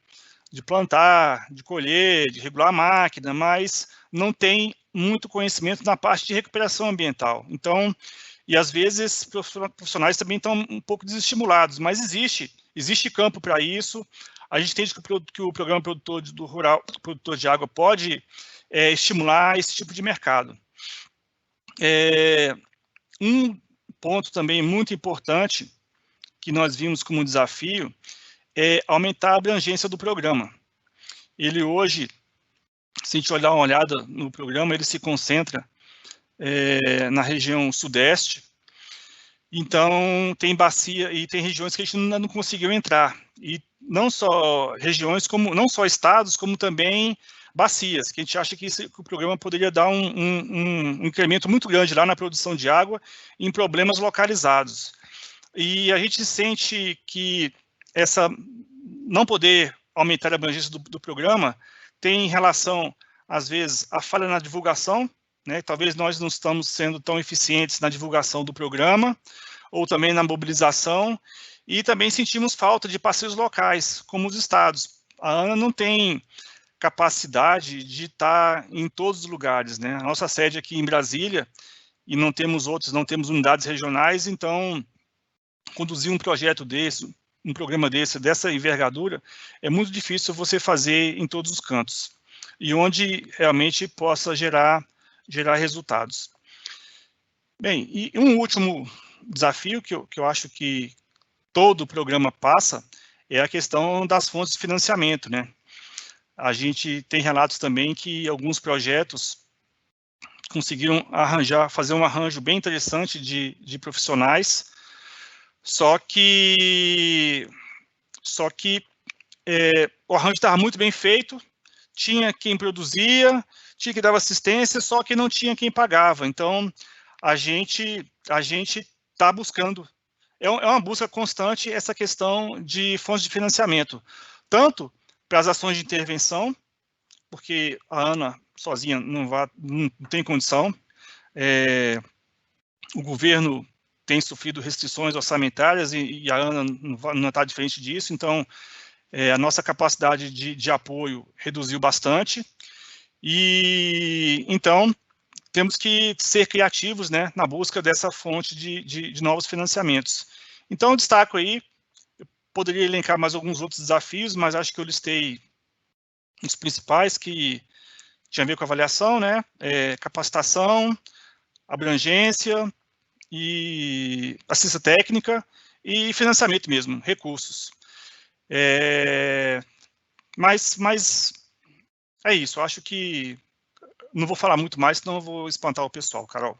De plantar, de colher, de regular a máquina, mas não tem muito conhecimento na parte de recuperação ambiental. Então, e às vezes profissionais também estão um pouco desestimulados, mas existe campo para isso. A gente entende que o programa produtor de água pode estimular esse tipo de mercado. Um ponto também muito importante que nós vimos como desafio é aumentar a abrangência do programa. Ele hoje, se a gente olhar uma olhada no programa, ele se concentra na região sudeste. Então, tem bacia e tem regiões que a gente ainda não conseguiu entrar. E não só regiões, não só estados, como também bacias, que a gente acha que o programa poderia dar um incremento muito grande lá na produção de água em problemas localizados. E a gente sente que não poder aumentar a abrangência do programa tem relação, às vezes, à falha na divulgação, né? Talvez nós não estamos sendo tão eficientes na divulgação do programa, ou também na mobilização, e também sentimos falta de parceiros locais, como os estados. A ANA não tem capacidade de estar em todos os lugares, né? A nossa sede aqui em Brasília, e não temos unidades regionais, então conduzir um projeto desse, um programa dessa envergadura, é muito difícil você fazer em todos os cantos, e onde realmente possa gerar resultados. Bem, e um último desafio que eu acho que todo o programa passa é a questão das fontes de financiamento, né? A gente tem relatos também que alguns projetos conseguiram fazer um arranjo bem interessante de profissionais, só que o arranjo estava muito bem feito, tinha quem produzia, tinha que dar assistência, só que não tinha quem pagava. Então, a gente está buscando, é uma busca constante essa questão de fontes de financiamento, tanto para as ações de intervenção, porque a ANA sozinha não tem condição, o governo tem sofrido restrições orçamentárias e a ANA não está diferente disso, então a nossa capacidade de apoio reduziu bastante, e então temos que ser criativos, né, na busca dessa fonte de novos financiamentos. Então, eu destaco aí, eu poderia elencar mais alguns outros desafios, mas acho que eu listei os principais que tinham a ver com avaliação, né, capacitação, abrangência e assistência técnica e financiamento mesmo, recursos. Mas é isso, eu acho que não vou falar muito mais, senão eu vou espantar o pessoal, Carol.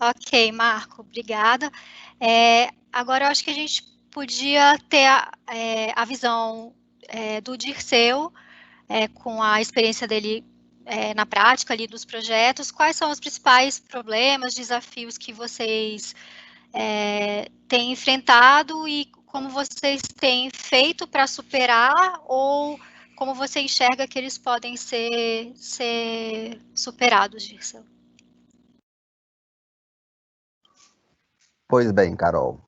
Ok, Marco, obrigada. Agora, eu acho que a gente podia ter a visão do Dirceu, com a experiência dele na prática ali dos projetos. Quais são os principais problemas, desafios que vocês têm enfrentado e como vocês têm feito para superar, ou como você enxerga que eles podem ser superados, Dirceu? Pois bem, Carol.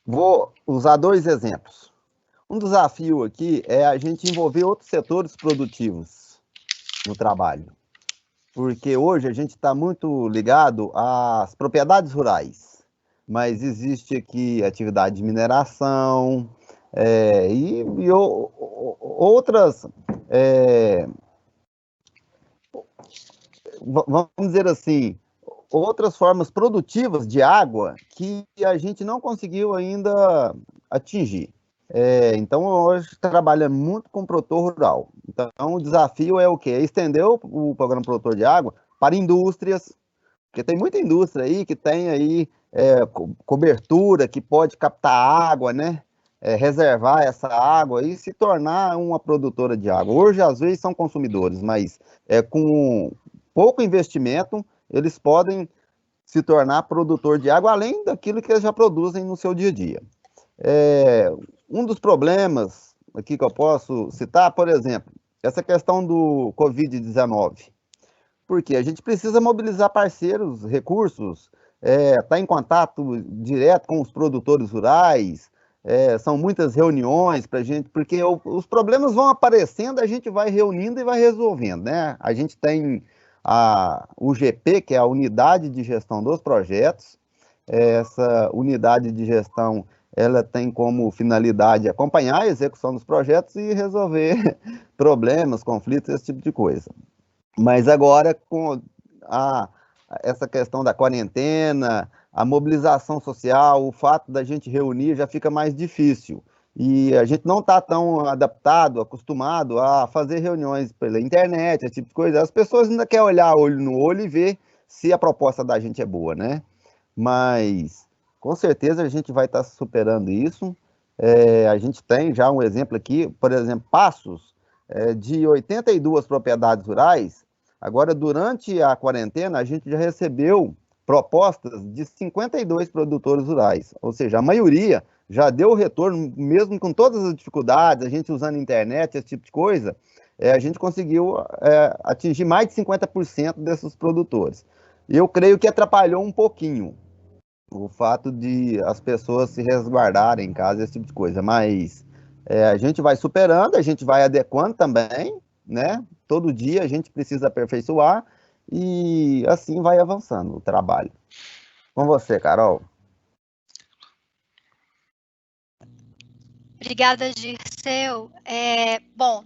Vou usar dois exemplos. Um desafio aqui é a gente envolver outros setores produtivos no trabalho, porque hoje a gente está muito ligado às propriedades rurais, mas existe aqui atividade de mineração outras, vamos dizer assim, outras formas produtivas de água que a gente não conseguiu ainda atingir. Então, hoje trabalhamos muito com produtor rural. Então, o desafio é o quê? É estender o programa produtor de água para indústrias, porque tem muita indústria aí que tem aí cobertura, que pode captar água, né? Reservar essa água e se tornar uma produtora de água. Hoje, às vezes, são consumidores, mas com pouco investimento, eles podem se tornar produtor de água, além daquilo que eles já produzem no seu dia a dia. Um dos problemas aqui que eu posso citar, por exemplo, essa questão do Covid-19, porque a gente precisa mobilizar parceiros, recursos, estar em contato direto com os produtores rurais, são muitas reuniões para a gente, porque os problemas vão aparecendo, a gente vai reunindo e vai resolvendo, né? A gente tem a UGP, que é a Unidade de Gestão dos Projetos. Essa unidade de gestão, ela tem como finalidade acompanhar a execução dos projetos e resolver problemas, conflitos, esse tipo de coisa. Mas agora, com essa questão da quarentena, a mobilização social, o fato da gente reunir já fica mais difícil. E a gente não está tão adaptado, acostumado a fazer reuniões pela internet, esse tipo de coisa. As pessoas ainda querem olhar olho no olho e ver se a proposta da gente é boa, né? Mas com certeza a gente vai estar superando isso. A gente tem já um exemplo aqui, por exemplo, Passos, de 82 propriedades rurais. Agora, durante a quarentena, a gente já recebeu propostas de 52 produtores rurais, ou seja, a maioria já deu o retorno, mesmo com todas as dificuldades, a gente usando internet, esse tipo de coisa, a gente conseguiu atingir mais de 50% desses produtores. Eu creio que atrapalhou um pouquinho o fato de as pessoas se resguardarem em casa, esse tipo de coisa, mas a gente vai superando, a gente vai adequando também, né? Todo dia a gente precisa aperfeiçoar e assim vai avançando o trabalho. Com você, Carol. Obrigada, Dirceu. Bom,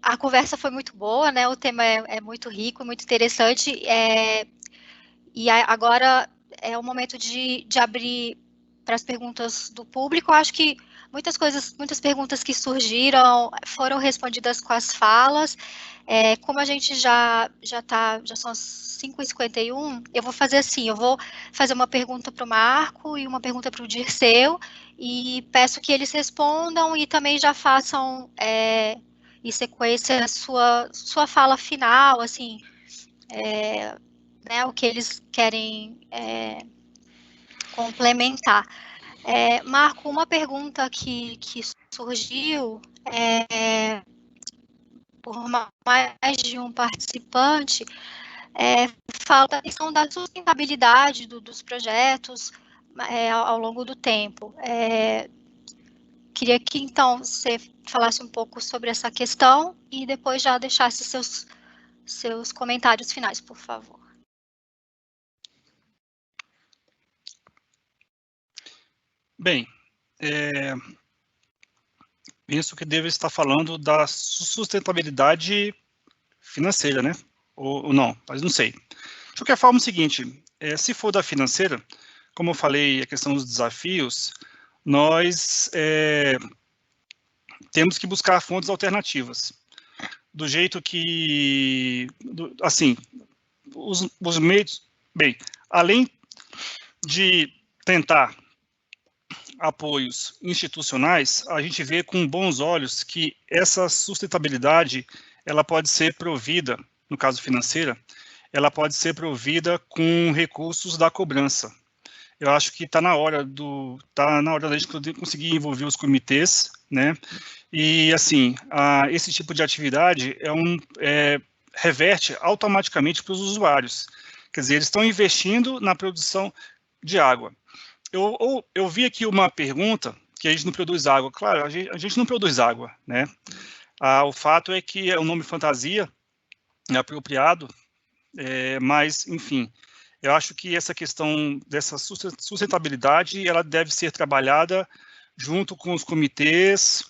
a conversa foi muito boa, né? O tema é muito rico, muito interessante. E agora é o momento de abrir para as perguntas do público. Eu acho que muitas perguntas que surgiram foram respondidas com as falas. Como a gente já são as 5h51, eu vou fazer assim, eu vou fazer uma pergunta para o Marco e uma pergunta para o Dirceu, e peço que eles respondam e também já façam em sequência a sua fala final, assim, né, o que eles querem complementar. Marco, uma pergunta que surgiu por mais de um participante fala da questão da sustentabilidade dos projetos ao longo do tempo. Queria que, então, você falasse um pouco sobre essa questão e depois já deixasse seus comentários finais, por favor. Bem, Penso que deve estar falando da sustentabilidade financeira, né? Ou não, mas não sei. De qualquer forma, é o seguinte, se for da financeira, como eu falei, a questão dos desafios, nós temos que buscar fontes alternativas. Do jeito que, assim, os meios, bem, além de tentar apoios institucionais, a gente vê com bons olhos que essa sustentabilidade, ela pode ser provida, no caso financeira, ela pode ser provida com recursos da cobrança. Eu acho que está na hora da gente conseguir envolver os comitês, né? E assim, esse tipo de atividade reverte automaticamente para os usuários. Quer dizer, eles estão investindo na produção de água. Eu vi aqui uma pergunta que a gente não produz água. Claro, a gente não produz água, né? O fato é que é um nome fantasia, é apropriado, mas, enfim, eu acho que essa questão dessa sustentabilidade, ela deve ser trabalhada junto com os comitês,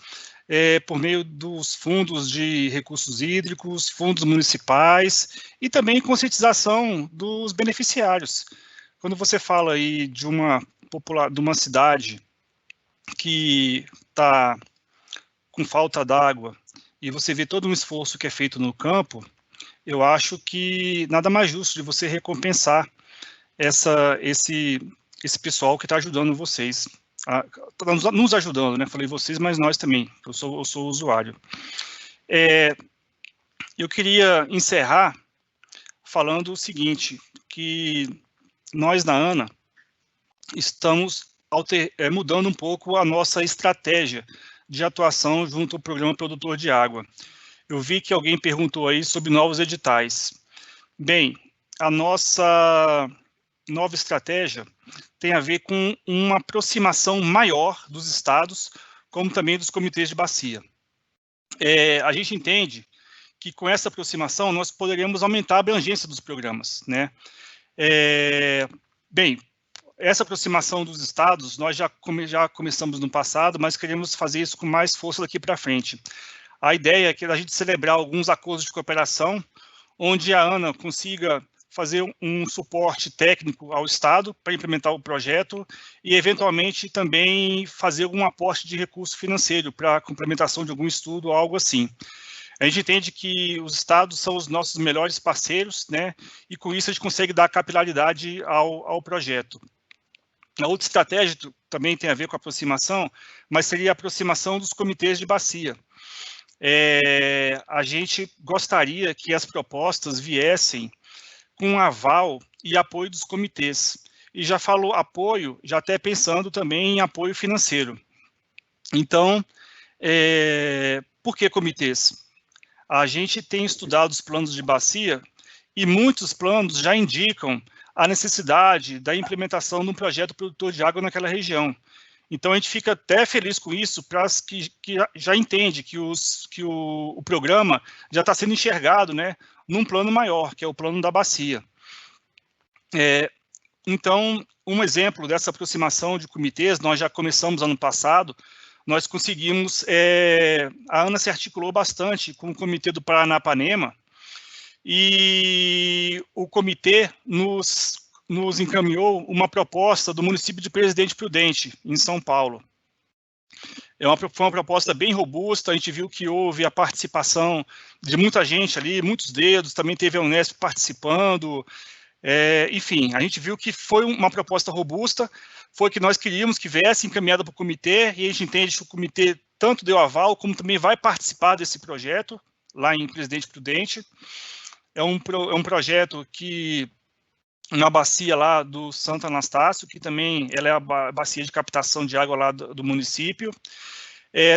por meio dos fundos de recursos hídricos, fundos municipais e também conscientização dos beneficiários. Quando você fala aí de uma cidade que está com falta d'água e você vê todo um esforço que é feito no campo, eu acho que nada mais justo de você recompensar esse pessoal que está ajudando vocês, tá nos ajudando, né? Falei vocês, mas nós também, eu sou usuário. Eu queria encerrar falando o seguinte, que nós na ANA estamos mudando um pouco a nossa estratégia de atuação junto ao Programa Produtor de Água. Eu vi que alguém perguntou aí sobre novos editais. Bem, a nossa nova estratégia tem a ver com uma aproximação maior dos estados, como também dos comitês de bacia. A gente entende que com essa aproximação nós poderíamos aumentar a abrangência dos programas, né? Bem, essa aproximação dos estados, nós já começamos no passado, mas queremos fazer isso com mais força daqui para frente. A ideia é que a gente celebrar alguns acordos de cooperação, onde a ANA consiga fazer um suporte técnico ao Estado para implementar o projeto e, eventualmente, também fazer algum aporte de recurso financeiro para a complementação de algum estudo ou algo assim. A gente entende que os estados são os nossos melhores parceiros, né? E com isso a gente consegue dar capilaridade ao projeto. A outra estratégia também tem a ver com a aproximação, mas seria a aproximação dos comitês de bacia. A gente gostaria que as propostas viessem com aval e apoio dos comitês. E já falou apoio, já até pensando também em apoio financeiro. Então, por que comitês? A gente tem estudado os planos de bacia e muitos planos já indicam a necessidade da implementação de um projeto produtor de água naquela região. Então, a gente fica até feliz com isso, para que já entende que o programa já está sendo enxergado, né, num plano maior, que é o plano da bacia. Então, um exemplo dessa aproximação de comitês, nós já começamos ano passado, nós conseguimos, a ANA se articulou bastante com o Comitê do Paranapanema, e o comitê nos encaminhou uma proposta do município de Presidente Prudente, em São Paulo. Foi uma proposta bem robusta, a gente viu que houve a participação de muita gente ali, muitos dedos, também teve a Unesp participando, enfim, a gente viu que foi uma proposta robusta, foi que nós queríamos que viesse encaminhada para o comitê, e a gente entende que o comitê tanto deu aval, como também vai participar desse projeto, lá em Presidente Prudente. É um projeto que, na bacia lá do Santo Anastácio, que também ela é a bacia de captação de água lá do município.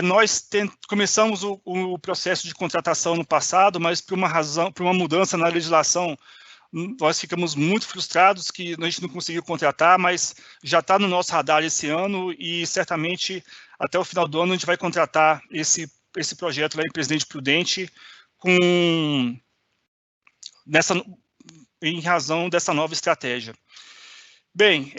Nós começamos o processo de contratação no passado, mas por uma mudança na legislação, nós ficamos muito frustrados que a gente não conseguiu contratar, mas já está no nosso radar esse ano e certamente até o final do ano a gente vai contratar esse projeto lá em Presidente Prudente em razão dessa nova estratégia. Bem,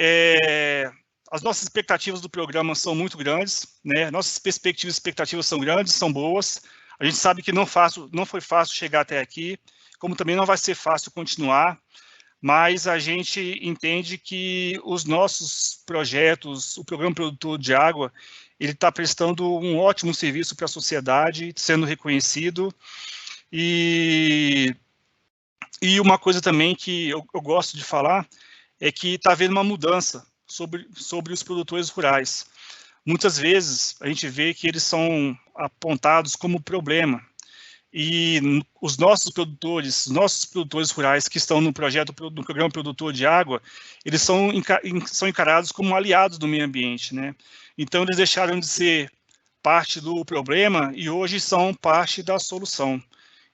as nossas expectativas do programa são muito grandes, né? Nossas perspectivas e expectativas são grandes, são boas. A gente sabe que não foi fácil chegar até aqui, como também não vai ser fácil continuar, mas a gente entende que os nossos projetos, o Programa Produtor de Água, ele está prestando um ótimo serviço para a sociedade, sendo reconhecido. E uma coisa também que eu gosto de falar é que está havendo uma mudança sobre os produtores rurais. Muitas vezes a gente vê que eles são apontados como problema, e os nossos produtores rurais que estão no Programa Produtor de Água, eles são encarados como aliados do meio ambiente, né? Então, eles deixaram de ser parte do problema e hoje são parte da solução.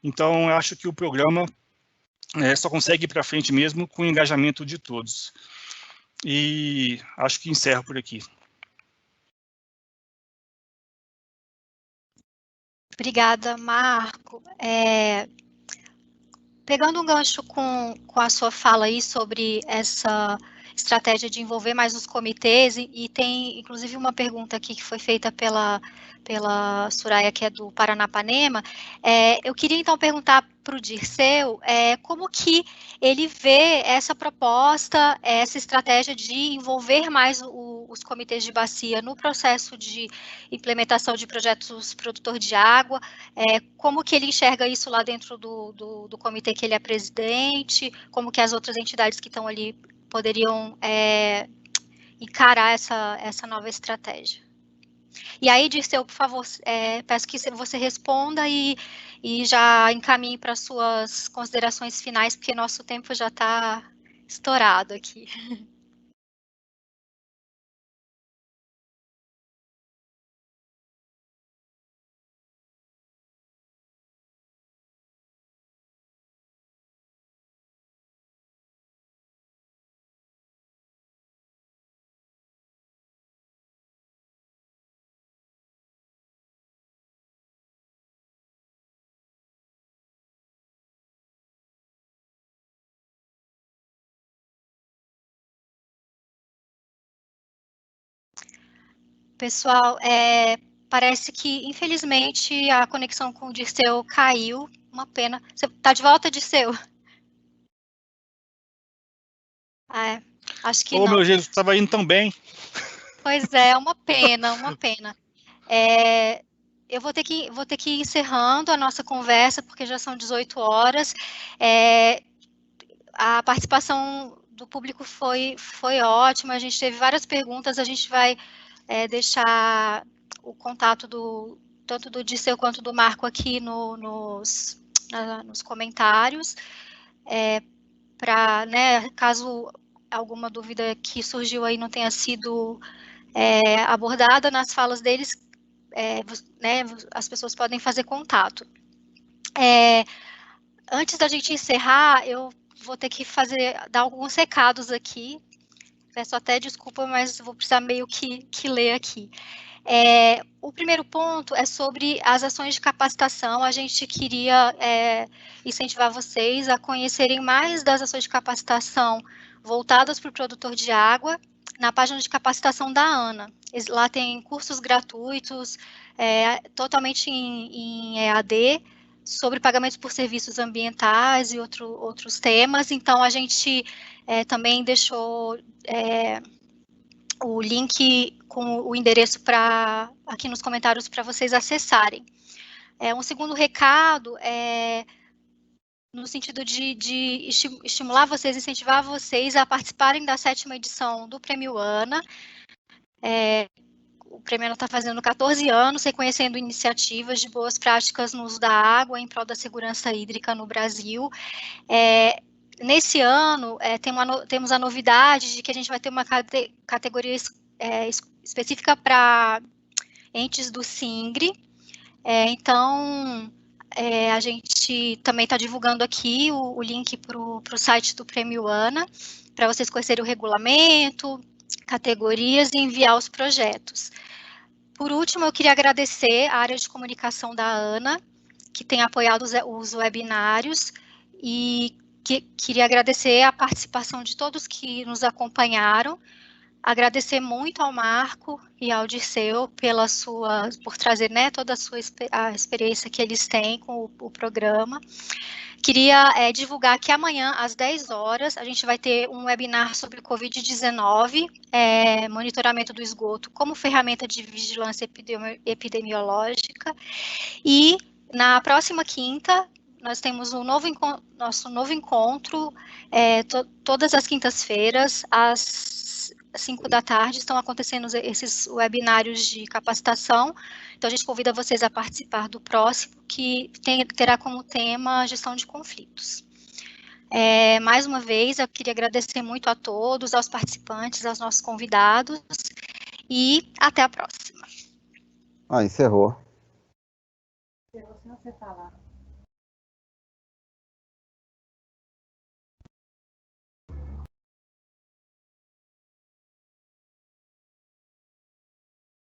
Então, eu acho que o programa só consegue ir para frente mesmo com o engajamento de todos. E acho que encerro por aqui. Obrigada, Marco. Pegando um gancho com a sua fala aí sobre essa estratégia de envolver mais os comitês, e tem inclusive uma pergunta aqui que foi feita pela Soraya, que é do Paranapanema, eu queria então perguntar para o Dirceu como que ele vê essa proposta, essa estratégia de envolver mais os comitês de bacia no processo de implementação de projetos produtor de água, como que ele enxerga isso lá dentro do comitê que ele é presidente, como que as outras entidades que estão ali poderiam encarar essa nova estratégia. E aí, Dirceu, por favor, peço que você responda e já encaminhe para suas considerações finais, porque nosso tempo já está estourado aqui. Pessoal, parece que, infelizmente, a conexão com o Dirceu caiu. Uma pena. Você está de volta, Dirceu? Acho que não. Meu Jesus, estava indo tão bem. Pois é, uma pena, uma pena. Eu vou ter que ir encerrando a nossa conversa, porque já são 18 horas. A participação do público foi ótima, a gente teve várias perguntas, a gente vai deixar o contato tanto do Dirceu quanto do Marco aqui nos comentários, para, né, caso alguma dúvida que surgiu aí não tenha sido abordada nas falas deles, né, as pessoas podem fazer contato. Antes da gente encerrar, eu vou ter que dar alguns recados aqui. Peço até desculpa, mas vou precisar meio que ler aqui. O primeiro ponto é sobre as ações de capacitação. A gente queria incentivar vocês a conhecerem mais das ações de capacitação voltadas para o produtor de água na página de capacitação da ANA. Lá tem cursos gratuitos, totalmente em EAD, sobre pagamentos por serviços ambientais e outros temas. Então, a gente também deixou o link com o endereço aqui nos comentários para vocês acessarem. Um segundo recado no sentido de estimular vocês, incentivar vocês a participarem da 7ª edição do Prêmio ANA. O Prêmio ANA está fazendo 14 anos, reconhecendo iniciativas de boas práticas no uso da água em prol da segurança hídrica no Brasil. Nesse ano, temos a novidade de que a gente vai ter uma categoria específica para entes do SINGRE. Então, a gente também está divulgando aqui o link para o site do Prêmio ANA, para vocês conhecerem o regulamento, categorias e enviar os projetos. Por último, eu queria agradecer a área de comunicação da ANA, que tem apoiado os webinários, e queria agradecer a participação de todos que nos acompanharam. Agradecer muito ao Marco e ao Dirceu por trazer, né, toda a experiência que eles têm com o programa. Queria divulgar que amanhã, às 10 horas, a gente vai ter um webinar sobre o Covid-19, monitoramento do esgoto como ferramenta de vigilância epidemiológica. E na próxima quinta, nós temos nosso novo encontro, todas as quintas-feiras, às 5 da tarde, estão acontecendo esses webinários de capacitação. Então, a gente convida vocês a participar do próximo, que terá como tema gestão de conflitos. Mais uma vez, eu queria agradecer muito a todos, aos participantes, aos nossos convidados, e até a próxima. Encerrou. Se você falar.